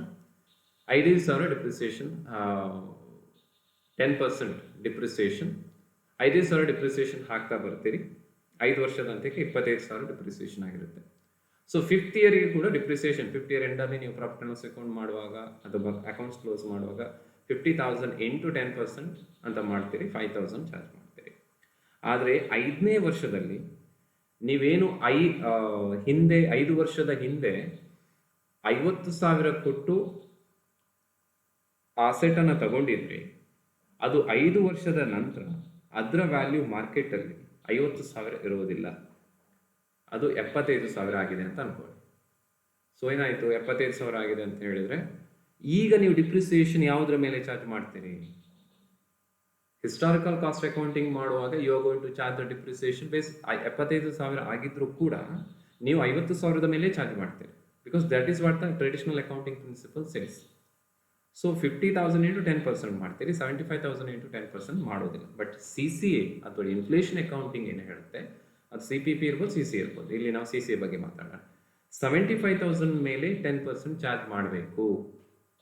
5,000 ಡಿಪ್ರಿಸಿಯೇಷನ್, 10% ಡಿಪ್ರಿಸಿಯೇಷನ್, 5,000 ಡಿಪ್ರಿಸಿಯೇಷನ್ ಹಾಕ್ತಾ ಬರ್ತೀರಿ. 5 ವರ್ಷದಂತೆಗೆ 25,000 ಡಿಪ್ರಿಸಿಯೇಷನ್ ಆಗಿರುತ್ತೆ. ಸೊ 5th ಇಯರ್ಗೆ ಕೂಡ ಡಿಪ್ರಿಸಿಯೇಷನ್, 5th ಇಯರ್ ಎಂಡಲ್ಲಿ ನೀವು ಪ್ರಾಫಿಟ್ ಅಂಡ್ ಲಾಸ್ ಅಕೌಂಟ್ ಮಾಡುವಾಗ ಅಥವಾ ಅಕೌಂಟ್ಸ್ ಕ್ಲೋಸ್ ಮಾಡುವಾಗ 50,000 ಇಂಟು 10% ಅಂತ ಮಾಡ್ತೀರಿ, 5,000 ಚಾರ್ಜ್ ಮಾಡ್ತೀರಿ. ಆದರೆ 5ನೇ ವರ್ಷದಲ್ಲಿ ನೀವೇನು 5 ವರ್ಷದ ಹಿಂದೆ 50,000 ಕೊಟ್ಟು ಆಸೆಟನ್ನು ತಗೊಂಡಿದ್ರಿ, ಅದು 5 ವರ್ಷದ ನಂತರ ಅದರ ವ್ಯಾಲ್ಯೂ ಮಾರ್ಕೆಟಲ್ಲಿ 50,000 ಇರುವುದಿಲ್ಲ, ಅದು 75,000 ಆಗಿದೆ ಅಂತ ಅನ್ಕೊಳ್ಳಿ. ಸೊ ಏನಾಯಿತು, 75,000 ಆಗಿದೆ ಅಂತ ಹೇಳಿದರೆ ಈಗ ನೀವು ಡಿಪ್ರಿಸಿಯೇಷನ್ ಯಾವುದರ ಮೇಲೆ ಚಾರ್ಜ್ ಮಾಡ್ತೀರಿ? ಹಿಸ್ಟಾರಿಕಲ್ ಕಾಸ್ಟ್ ಅಕೌಂಟಿಂಗ್ ಮಾಡುವಾಗ you are going to charge the depreciation base 75,000 ಆಗಿದ್ರೂ ಕೂಡ ನೀವು 50,000 ಮೇಲೆ ಚಾರ್ಜ್ ಮಾಡ್ತೀರಿ, because that is what the traditional accounting principle says. So 50,000 into 10% ಮಾಡ್ತೀರಿ, 75,000 ಇಂಟು 10% ಮಾಡೋದಿಲ್ಲ. ಬಟ್ CCA ಅಥವಾ ಇನ್ಫ್ಲೇಷನ್ ಅಕೌಂಟಿಂಗ್ ಏನು ಹೇಳುತ್ತೆ, ಅದು CPP ಇರ್ಬೋದು, CC ಇರ್ಬೋದು. ಇಲ್ಲಿ ನಾವು CCA ಬಗ್ಗೆ ಮಾತಾಡೋಣ. 75,000 ಮೇಲೆ 10% ಚಾರ್ಜ್ ಮಾಡಬೇಕು,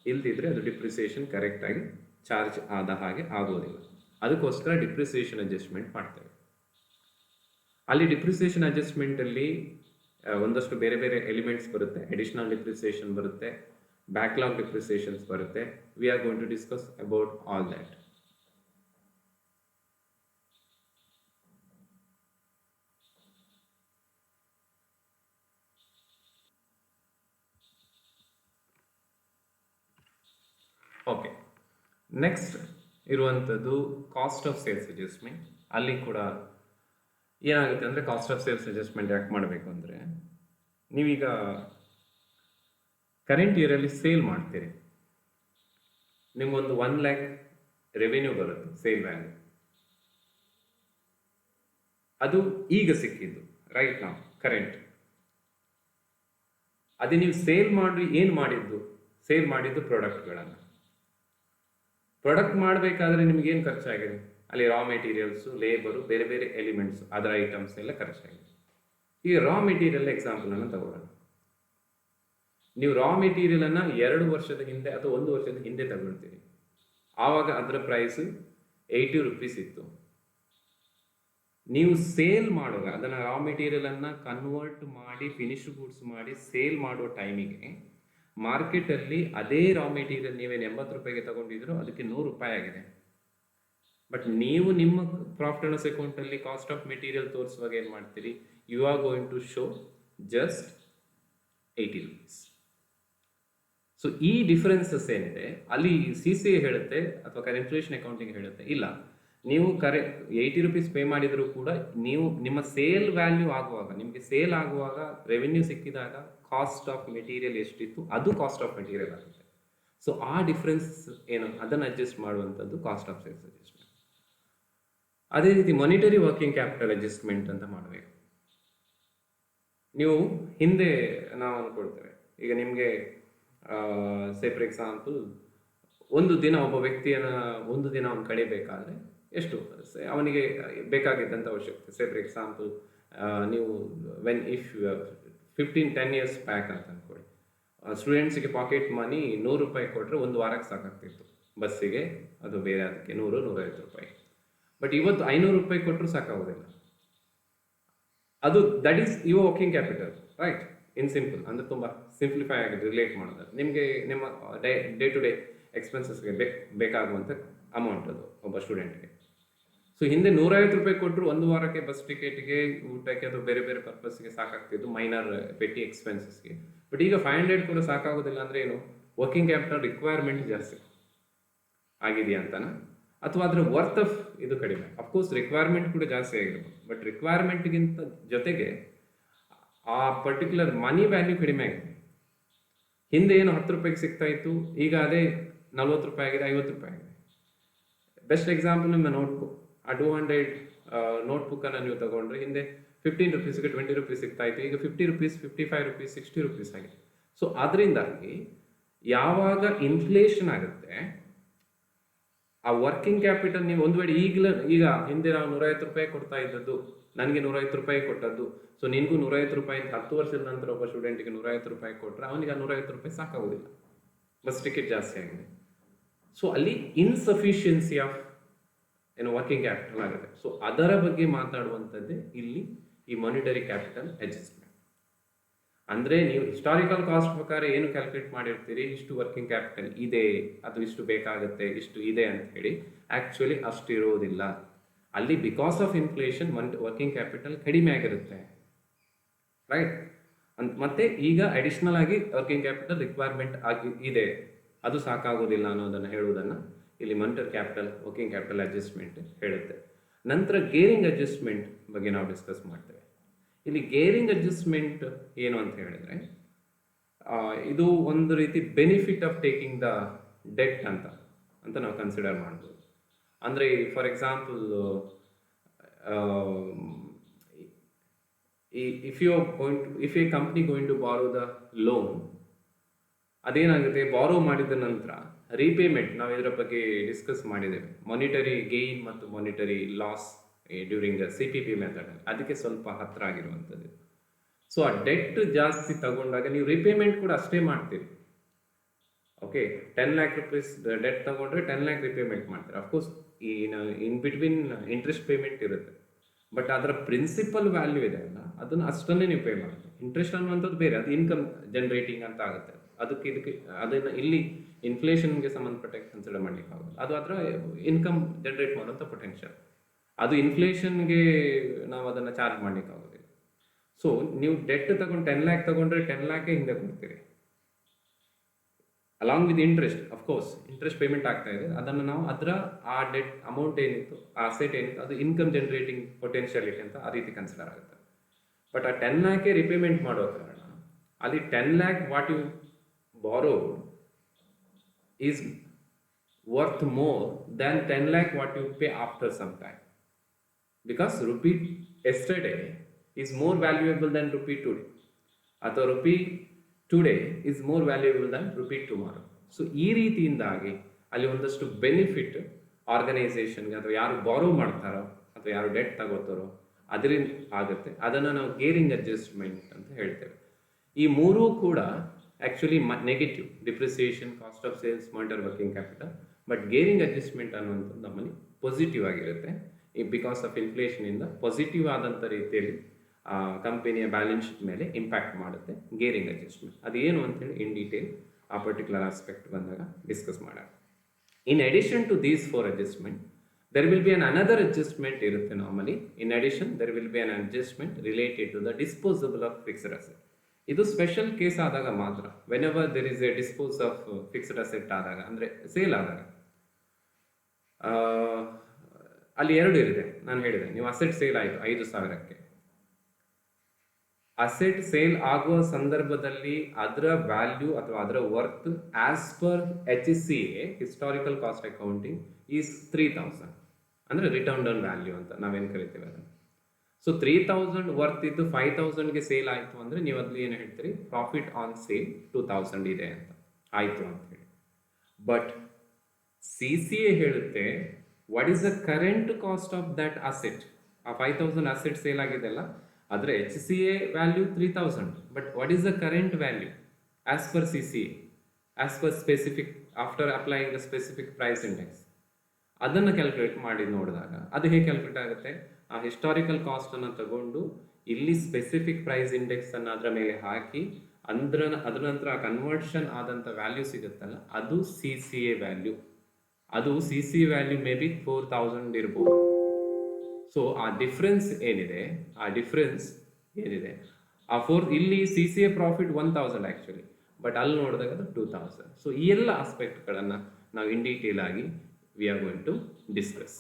ಇಲ್ದಿದ್ರೆ ಅದು ಡಿಪ್ರಿಸಿಯೇಷನ್ ಕರೆಕ್ಟಾಗಿ ಚಾರ್ಜ್ ಆದ ಹಾಗೆ ಆಗೋದಿಲ್ಲ. ಅದಕ್ಕೋಸ್ಕರ ಡಿಪ್ರಿಸಿಯೇಷನ್ ಅಡ್ಜಸ್ಟ್ಮೆಂಟ್ ಮಾಡ್ತೇವೆ. ಅಲ್ಲಿ ಡಿಪ್ರಿಸಿಯೇಷನ್ ಅಡ್ಜಸ್ಟ್ಮೆಂಟಲ್ಲಿ ಒಂದಷ್ಟು ಬೇರೆ ಬೇರೆ ಎಲಿಮೆಂಟ್ಸ್ ಬರುತ್ತೆ. ಅಡಿಷನಲ್ ಡಿಪ್ರಿಸಿಯೇಷನ್ ಬರುತ್ತೆ, ಬ್ಯಾಕ್ಲಾಗ್ ಡಿಪ್ರಿಸಿಯೇಷನ್ಸ್ ಬರುತ್ತೆ. We are going to discuss about all that. Okay, next ಇರುವಂಥದ್ದು ಕಾಸ್ಟ್ ಆಫ್ ಸೇಲ್ಸ್ ಅಡ್ಜಸ್ಟ್ಮೆಂಟ್. ಅಲ್ಲಿ ಕೂಡ ಏನಾಗುತ್ತೆ ಅಂದರೆ, ಕಾಸ್ಟ್ ಆಫ್ ಸೇಲ್ಸ್ ಅಡ್ಜಸ್ಟ್ಮೆಂಟ್ ಯಾಕೆ ಮಾಡಬೇಕು ಅಂದರೆ, ನೀವೀಗ ಕರೆಂಟ್ ಇಯರಲ್ಲಿ ಸೇಲ್ ಮಾಡ್ತೀರಿ, ನಿಮಗೊಂದು 1 lakh ರೆವೆನ್ಯೂ ಬರುತ್ತೆ, ಸೇಲ್ ವ್ಯಾಲ್ಯೂ. ಅದು ಈಗ ಸಿಕ್ಕಿದ್ದು, ರೈಟ್ ನಾವು ಕರೆಂಟ್. ಅದೇ ನೀವು ಸೇಲ್ ಮಾಡಿ ಏನು ಮಾಡಿದ್ದು, ಸೇಲ್ ಮಾಡಿದ್ದು ಪ್ರಾಡಕ್ಟ್ಗಳನ್ನು. ಪ್ರಾಡಕ್ಟ್ ಮಾಡಬೇಕಾದ್ರೆ ನಿಮಗೇನು ಖರ್ಚಾಗಿದೆ, ಅಲ್ಲಿ ರಾ ಮೆಟೀರಿಯಲ್ಸು, ಲೇಬರು, ಬೇರೆ ಬೇರೆ ಎಲಿಮೆಂಟ್ಸ್, ಅದರ್ ಐಟಮ್ಸ್ ಎಲ್ಲ ಖರ್ಚಾಗಿದೆ. ಈಗ ರಾ ಮೆಟೀರಿಯಲ್ ಎಕ್ಸಾಂಪಲನ್ನು ತಗೊಳ್ಳೋಣ. ನೀವು ರಾ ಮೆಟೀರಿಯಲನ್ನು 2 ವರ್ಷದ ಹಿಂದೆ ಅಥವಾ 1 ವರ್ಷದ ಹಿಂದೆ ತಗೊಳ್ತೀರಿ. ಆವಾಗ ಅದರ ಪ್ರೈಸ್ 80 rupees ಇತ್ತು. ನೀವು ಸೇಲ್ ಮಾಡುವಾಗ ಅದನ್ನು ರಾ ಮೆಟೀರಿಯಲನ್ನು ಕನ್ವರ್ಟ್ ಮಾಡಿ ಫಿನಿಶ್ ಗೂಡ್ಸ್ ಮಾಡಿ ಸೇಲ್ ಮಾಡೋ ಟೈಮಿಗೆ ಮಾರ್ಕೆಟಲ್ಲಿ ಅದೇ ರಾ ಮೆಟೀರಿಯಲ್ ನೀವೇನು 80 ರೂಪಾಯಿಗೆ ತಗೊಂಡಿದ್ರು ಅದಕ್ಕೆ 100 ರೂಪಾಯಿ ಆಗಿದೆ. ಬಟ್ ನೀವು ನಿಮ್ಮ ಪ್ರಾಫಿಟ್ ಅಂಡ್ ಲಾಸ್ ಅಕೌಂಟಲ್ಲಿ ಕಾಸ್ಟ್ ಆಫ್ ಮೆಟೀರಿಯಲ್ ತೋರಿಸುವಾಗ ಏನು ಮಾಡ್ತೀರಿ, you are going to show just 80 rupees. So ಈ ಡಿಫರೆನ್ಸಸ್ ಏನಿದೆ ಅಲ್ಲಿ CCA ಹೇಳುತ್ತೆ ಅಥವಾ ಇನ್ಫ್ಲೇಷನ್ ಅಕೌಂಟಿಂಗ್ ಹೇಳುತ್ತೆ, ಇಲ್ಲ ನೀವು 80 rupees ಪೇ ಮಾಡಿದರೂ ಕೂಡ ನೀವು ನಿಮ್ಮ ಸೇಲ್ ವ್ಯಾಲ್ಯೂ ಆಗುವಾಗ, ನಿಮಗೆ ಸೇಲ್ ಆಗುವಾಗ ರೆವೆನ್ಯೂ ಸಿಕ್ಕಿದಾಗ ಕಾಸ್ಟ್ ಆಫ್ ಮೆಟೀರಿಯಲ್ ಎಷ್ಟಿತ್ತು ಅದು ಕಾಸ್ಟ್ ಆಫ್ ಮೆಟೀರಿಯಲ್ ಆಗುತ್ತೆ. ಸೊ ಆ ಡಿಫ್ರೆನ್ಸ್ ಏನು ಅದನ್ನು ಅಡ್ಜಸ್ಟ್ ಮಾಡುವಂಥದ್ದು ಕಾಸ್ಟ್ ಆಫ್ ಸೇಲ್ಸ್ ಅಡ್ಜಸ್ಟ್ಮೆಂಟ್. ಅದೇ ರೀತಿ ಮಾನಿಟರಿ ವರ್ಕಿಂಗ್ ಕ್ಯಾಪಿಟಲ್ ಅಡ್ಜಸ್ಟ್ಮೆಂಟ್ ಅಂತ ಮಾಡಬೇಕು. ನೀವು ಹಿಂದೆ ನಾವು ಅಂದ್ಕೊಳ್ತೇವೆ, ಈಗ ನಿಮಗೆ ಸೇ ಫಾರ್ ಎಕ್ಸಾಂಪಲ್ ಒಂದು ದಿನ ಒಬ್ಬ ವ್ಯಕ್ತಿಯನ್ನು ಒಂದು ದಿನ ಅವನು ಕಳಿಬೇಕಾದ್ರೆ ಎಷ್ಟು ಅವನಿಗೆ ಬೇಕಾಗಿದ್ದಂಥ ಅವಶ್ಯಕತೆ, ಸೇ ಫಾರ್ ಎಕ್ಸಾಂಪಲ್ ನೀವು ಇಫ್ 10 years ಬ್ಯಾಕ್ ಅಂತ ಅಂದ್ಕೊಳ್ಳಿ, ಸ್ಟೂಡೆಂಟ್ಸಿಗೆ ಪಾಕೆಟ್ ಮನಿ 100 ರೂಪಾಯಿ ಕೊಟ್ಟರೆ 1 ವಾರಕ್ಕೆ ಸಾಕಾಗ್ತಿತ್ತು ಬಸ್ಸಿಗೆ, ಅದು ಬೇರೆ ಅದಕ್ಕೆ 100-150 ರೂಪಾಯಿ. ಬಟ್ ಇವತ್ತು 500 ರೂಪಾಯಿ ಕೊಟ್ಟರು ಸಾಕಾಗೋದಿಲ್ಲ. ಅದು that is your working capital, right? In simple ಅಂದರೆ ತುಂಬ ಸಿಂಪ್ಲಿಫೈ ಆಗಿ ರಿಲೇಟ್ ಮಾಡೋದಾದ್ರೆ ನಿಮಗೆ ನಿಮ್ಮ ಡೇ ಟು ಡೇ ಎಕ್ಸ್ಪೆನ್ಸಸ್ಗೆ ಬೇಕಾಗುವಂಥ ಅಮೌಂಟ್ ಅದು ಒಬ್ಬ ಸ್ಟೂಡೆಂಟ್ಗೆ. ಸೊ ಹಿಂದೆ 150 ರೂಪಾಯಿ ಕೊಟ್ಟರು 1 ವಾರಕ್ಕೆ ಬಸ್ ಟಿಕೆಟ್ಗೆ, ಊಟಕ್ಕೆ, ಅದು ಬೇರೆ ಬೇರೆ ಪರ್ಪಸ್ಗೆ ಸಾಕಾಗ್ತಿದ್ದು, ಮೈನರ್ ಪೆಟ್ಟಿ ಎಕ್ಸ್ಪೆನ್ಸಸ್ಗೆ. ಬಟ್ ಈಗ 500 ಕೂಡ ಸಾಕಾಗೋದಿಲ್ಲ ಅಂದರೆ ಏನು, ವರ್ಕಿಂಗ್ ಕ್ಯಾಪಿಟಲ್ ರಿಕ್ವೈರ್ಮೆಂಟ್ ಜಾಸ್ತಿ ಆಗಿದೆಯಾ ಅಂತನಾ, ಅಥವಾ ಅದರ ವರ್ತ್ ಆಫ್ ಇದು ಕಡಿಮೆ? ಅಫ್ಕೋರ್ಸ್ ರಿಕ್ವೈರ್ಮೆಂಟ್ ಕೂಡ ಜಾಸ್ತಿ ಆಗಿರ್ಬೋದು, ಬಟ್ ರಿಕ್ವೈರ್ಮೆಂಟ್ಗಿಂತ ಜೊತೆಗೆ ಆ ಪರ್ಟಿಕ್ಯುಲರ್ ಮನಿ ವ್ಯಾಲ್ಯೂ ಕಡಿಮೆ ಆಗಿದೆ. ಹಿಂದೆ ಏನು 10 ರೂಪಾಯಿಗೆ ಸಿಗ್ತಾ ಇತ್ತು, ಈಗ ಅದೇ 40 ರೂಪಾಯಿ ಆಗಿದೆ, 50 ರೂಪಾಯಿ ಆಗಿದೆ. ಬೆಸ್ಟ್ ಎಕ್ಸಾಂಪಲ್ ನಿಮ್ಮ ನೋಟ್ಬುಕ್. ಆ 200 ನೋಟ್ಬುಕ್ಕನ್ನು ನೀವು ತಗೊಂಡ್ರೆ ಹಿಂದೆ 15 ರೂಪೀಸ್ಗೆ 20 ರೂಪೀಸ್ ಸಿಗ್ತಾ ಇತ್ತು, ಈಗ 50 ರೂಪೀಸ್, 55 ರೂಪೀಸ್, 60 ರೂಪೀಸ್ ಆಗಿದೆ. ಸೊ ಅದರಿಂದಾಗಿ ಯಾವಾಗ ಇನ್ಫ್ಲೇಷನ್ ಆಗುತ್ತೆ, ಆ ವರ್ಕಿಂಗ್ ಕ್ಯಾಪಿಟಲ್ ನೀವು ಒಂದು ವೇಳೆ ಈಗ ಹಿಂದೆ ನಾವು 150 ರೂಪಾಯಿ ಕೊಡ್ತಾ ಇದ್ದದ್ದು, ನನಗೆ 150 ರೂಪಾಯಿ ಕೊಟ್ಟದ್ದು, ಸೊ ನಿನಗೂ 150 ರೂಪಾಯಿ ಅಂತ 10 ವರ್ಷದ ನಂತರ ಒಬ್ಬ ಸ್ಟೂಡೆಂಟಿಗೆ 150 ರೂಪಾಯಿ ಕೊಟ್ಟರೆ ಅವನಿಗೆ ಆ 150 ರೂಪಾಯಿ ಸಾಕಾಗೋದಿಲ್ಲ, ಬಸ್ ಟಿಕೆಟ್ ಜಾಸ್ತಿ ಆಗಿದೆ. ಸೊ ಅಲ್ಲಿ ಇನ್ಸಫಿಷಿಯನ್ಸಿ ಆಫ್ ವರ್ಕಿಂಗ್ ಕ್ಯಾಪಿಟಲ್ ಆಗುತ್ತೆ. ಸೊ ಅದರ ಬಗ್ಗೆ ಮಾತಾಡುವಂಥದ್ದೇ ಇಲ್ಲಿ ಈ ಮಾನಿಟರಿ ಕ್ಯಾಪಿಟಲ್ ಅಡ್ಜಸ್ಟ್ಮೆಂಟ್. ಅಂದರೆ ನೀವು ಹಿಸ್ಟಾರಿಕಲ್ ಕಾಸ್ಟ್ ಪ್ರಕಾರ ಏನು ಕ್ಯಾಲ್ಕುಲೇಟ್ ಮಾಡಿರ್ತೀರಿ, ಇಷ್ಟು ವರ್ಕಿಂಗ್ ಕ್ಯಾಪಿಟಲ್ ಇದೆ, ಅದು ಇಷ್ಟು ಬೇಕಾಗುತ್ತೆ, ಇಷ್ಟು ಇದೆ ಅಂತ ಹೇಳಿ, ಆ್ಯಕ್ಚುಲಿ ಅಷ್ಟು ಇರೋದಿಲ್ಲ. ಅಲ್ಲಿ because of inflation working capital ಕಡಿಮೆ ಆಗಿರುತ್ತೆ, ರೈಟ್? ಮತ್ತೆ ಈಗ ಅಡಿಷನಲ್ ಆಗಿ ವರ್ಕಿಂಗ್ ಕ್ಯಾಪಿಟಲ್ ರಿಕ್ವೈರ್ಮೆಂಟ್ ಆಗಿ ಇದೆ, ಅದು ಸಾಕಾಗೋದಿಲ್ಲ ಅನ್ನೋದನ್ನು ಹೇಳುವುದನ್ನು ಇಲ್ಲಿ monetary capital working capital adjustment ಹೇಳುತ್ತೆ. ನಂತರ ಗೇರಿಂಗ್ ಅಡ್ಜಸ್ಟ್ಮೆಂಟ್ ಬಗ್ಗೆ ನಾವು ಡಿಸ್ಕಸ್ ಮಾಡ್ತೇವೆ. ಇಲ್ಲಿ ಗೇರಿಂಗ್ ಅಡ್ಜಸ್ಟ್ಮೆಂಟ್ ಏನು ಅಂತ ಹೇಳಿದರೆ, ಇದು ಒಂದು ರೀತಿ benefit of taking the debt ಅಂತ ನಾವು ಕನ್ಸಿಡರ್ ಮಾಡ್ಬೋದು. ಅಂದರೆ for example, if a company going to borrow the loan, ಅದೇನಾಗುತ್ತೆ, ಬಾರೋ ಮಾಡಿದ ನಂತರ ರೀಪೇಮೆಂಟ್ ನಾವು ಇದರ ಬಗ್ಗೆ ಡಿಸ್ಕಸ್ ಮಾಡಿದ್ದೇವೆ, ಮಾನಿಟರಿ ಗೇನ್ ಮತ್ತು monetary loss during C P P method, ಅದಕ್ಕೆ ಸ್ವಲ್ಪ ಹತ್ತಿರ ಆಗಿರುವಂಥದ್ದು. ಸೊ ಆ ಡೆಟ್ ಜಾಸ್ತಿ ತಗೊಂಡಾಗ ನೀವು ರಿಪೇಮೆಂಟ್ ಕೂಡ ಅಷ್ಟೇ ಮಾಡ್ತೀರಿ. ಓಕೆ, 10 lakh rupees ಡೆಟ್ ತಗೊಂಡ್ರೆ 10 lakh ರಿಪೇಮೆಂಟ್ ಮಾಡ್ತಾರೆ. ಅಫ್ಕೋರ್ಸ್ ಈ ಇನ್ ಬಿಟ್ವೀನ್ ಇಂಟ್ರೆಸ್ಟ್ ಪೇಮೆಂಟ್ ಇರುತ್ತೆ, ಬಟ್ ಅದರ ಪ್ರಿನ್ಸಿಪಲ್ ವ್ಯಾಲ್ಯೂ ಇದೆ ಅಲ್ಲ, ಅದನ್ನು ಅಷ್ಟನ್ನೇ ನೀವು ಪೇ ಮಾಡೋದು. ಇಂಟ್ರೆಸ್ಟ್ ಅನ್ನುವಂಥದ್ದು ಬೇರೆ, ಅದು ಇನ್ಕಮ್ ಜನರೇಟಿಂಗ್ ಅಂತ ಆಗುತ್ತೆ. ಇದಕ್ಕೆ ಅದನ್ನು ಇಲ್ಲಿ ಇನ್ಫ್ಲೇಷನ್ಗೆ ಸಂಬಂಧಪಟ್ಟ ಕನ್ಸಿಡರ್ ಮಾಡ್ಲಿಕ್ಕೆ ಆಗೋದು. ಅದು ಅದರ ಇನ್ಕಮ್ ಜನರೇಟ್ ಮಾಡುವಂಥ ಪೊಟೆನ್ಷಿಯಲ್, ಅದು ಇನ್ಫ್ಲೇಷನ್ಗೆ ನಾವು ಅದನ್ನು ಚಾರ್ಜ್ ಮಾಡ್ಲಿಕ್ಕೆ ಆಗೋದಿಲ್ಲ. ಸೊ ನೀವು ಡೆಟ್ ತಗೊಂಡು 10 lakh ತಗೊಂಡ್ರೆ 10 lakh ಹಿಂದೆ ಕೊಡ್ತೀರಿ, along with interest. Of course interest payment ಆಗ್ತಾ ಇದೆ, ಅದನ್ನು ನಾವು ಅದರ ಆ ಡೆಟ್ ಅಮೌಂಟ್ ಏನಿತ್ತು, ಆ ಅಸೆಟ್ ಏನಿತ್ತು, ಅದು ಇನ್ಕಮ್ ಜನರೇಟಿಂಗ್ ಪೊಟೆನ್ಷಿಯಾಲಿಟಿ ಅಂತ ಆ ರೀತಿ ಕನ್ಸಿಡರ್ ಆಗುತ್ತೆ. ಬಟ್ ಆ 10 lakh ರಿಪೇಮೆಂಟ್ ಮಾಡೋ ಕಾರಣ ಅಲ್ಲಿ 10 lakh what you borrowed is worth more than 10 lakh what you pay after some time, because rupee yesterday is more valuable than rupee today, ಅಥವಾ rupee today is more valuable than rupee tomorrow. So ಈ ರೀತಿಯಿಂದಾಗಿ ಅಲ್ಲಿ ಒಂದಷ್ಟು ಬೆನಿಫಿಟ್ ಆರ್ಗನೈಸೇಷನ್ಗೆ, ಅಥವಾ ಯಾರು ಬಾರೋ ಮಾಡ್ತಾರೋ ಅಥವಾ ಯಾರು ಡೆಟ್ ತಗೋತಾರೋ ಅದರಿಂದ ಆಗುತ್ತೆ. ಅದನ್ನು ನಾವು ಗೇರಿಂಗ್ ಅಡ್ಜಸ್ಟ್ಮೆಂಟ್ ಅಂತ ಹೇಳ್ತೇವೆ. ಈ ಮೂರೂ ಕೂಡ actually negative, depreciation, cost of sales, monetary working capital. But gearing adjustment ಅನ್ನುವಂಥದ್ದು ನಮ್ಮಲ್ಲಿ ಪಾಸಿಟಿವ್ ಆಗಿರುತ್ತೆ. ಬಿಕಾಸ್ ಆಫ್ ಇನ್ಫ್ಲೇಷನಿಂದ ಪಾಸಿಟಿವ್ ಆದಂಥ ರೀತಿಯಲ್ಲಿ ಕಂಪನಿಯ ಬ್ಯಾಲೆನ್ಸ್ ಶೀಟ್ ಮೇಲೆ ಇಂಪ್ಯಾಕ್ಟ್ ಮಾಡುತ್ತೆ ಗೇರಿಂಗ್ ಅಡ್ಜಸ್ಟ್ಮೆಂಟ್. ಅದೇನು ಅಂತೇಳಿ ಇನ್ ಡೀಟೇಲ್ ಆ ಪರ್ಟಿಕ್ಯುಲರ್ ಆಸ್ಪೆಕ್ಟ್ ಬಂದಾಗ ಡಿಸ್ಕಸ್ ಮಾಡೋಣ. In addition to these 4 adjustment, there will be another adjustment ಇರುತ್ತೆ normally. In addition there will be an adjustment related to the disposable of fixed asset. ಇದು ಸ್ಪೆಷಲ್ ಕೇಸ್ ಆದಾಗ ಮಾತ್ರ, when ever there is A dispose of fixed asset ಆದಾಗ, ಅಂದರೆ ಸೇಲ್ ಆದಾಗ. ಅಲ್ಲಿ 2 ಇರುತ್ತೆ, ನಾನು ಹೇಳಿದೆ. ನೀವು ಅಸೆಟ್ ಸೇಲ್ ಆಯಿತು 5,000ಕ್ಕೆ, ಅಸೆಟ್ ಸೇಲ್ ಆಗುವ ಸಂದರ್ಭದಲ್ಲಿ ಅದರ ವ್ಯಾಲ್ಯೂ ಅಥವಾ ಅದರ worth as per HCA historical cost accounting is 3,000, ಅಂದರೆ ರಿಟರ್ನ್ ಆನ್ ವ್ಯಾಲ್ಯೂ ಅಂತ ನಾವೇನು ಕರಿತೀವಿ ಅದನ್ನು. ಸೊ 3,000 ವರ್ತ್ ಇದ್ದು 5,000ಗೆ ಸೇಲ್ ಆಯಿತು ಅಂದರೆ ನೀವು ಅಲ್ಲಿ ಏನು ಹೇಳ್ತೀರಿ, ಪ್ರಾಫಿಟ್ ಆನ್ ಸೇಲ್ 2,000 ಇದೆ ಅಂತ ಆಯಿತು ಅಂತ ಹೇಳಿ. ಬಟ್ CCA ಹೇಳುತ್ತೆ what is the current cost of that asset. ಆ 5,000 ಅಸೆಟ್ ಸೇಲ್ ಆಗಿದೆಲ್ಲ, ಅದರ HCA value 3,000, but what is the current value as per CCA, as per specific, after applying the specific price index. ಅದನ್ನು ಕ್ಯಾಲ್ಕುಲೇಟ್ ಮಾಡಿ ನೋಡಿದಾಗ ಅದು ಹೇಗೆ ಕ್ಯಾಲ್ಕುಲೇಟ್ ಆಗುತ್ತೆ, ಆ ಹಿಸ್ಟಾರಿಕಲ್ ಕಾಸ್ಟನ್ನು ತಗೊಂಡು ಇಲ್ಲಿ ಸ್ಪೆಸಿಫಿಕ್ ಪ್ರೈಸ್ ಇಂಡೆಕ್ಸ್ ಅನ್ನು ಅದರ ಮೇಲೆ ಹಾಕಿ ಅದರ ನಂತರ ಕನ್ವರ್ಷನ್ ಆದಂಥ ವ್ಯಾಲ್ಯೂ ಸಿಗುತ್ತಲ್ಲ, ಅದು CCA ವ್ಯಾಲ್ಯೂ. ಅದು CCA ವ್ಯಾಲ್ಯೂ ಮೇ ಬಿ 4,000 ಇರ್ಬೋದು. ಸೊ ಆ ಡಿಫ್ರೆನ್ಸ್ ಏನಿದೆ, ಇಲ್ಲಿ CCA ಪ್ರಾಫಿಟ್ 1,000 ಆ್ಯಕ್ಚುಲಿ, ಬಟ್ ಅಲ್ಲಿ ನೋಡಿದಾಗ ಅದು 2,000. ಸೊ ಈ ಎಲ್ಲ ಆಸ್ಪೆಕ್ಟ್ಗಳನ್ನು ನಾವು ಇನ್ ಡೀಟೇಲ್ ಆಗಿ we are going to discuss.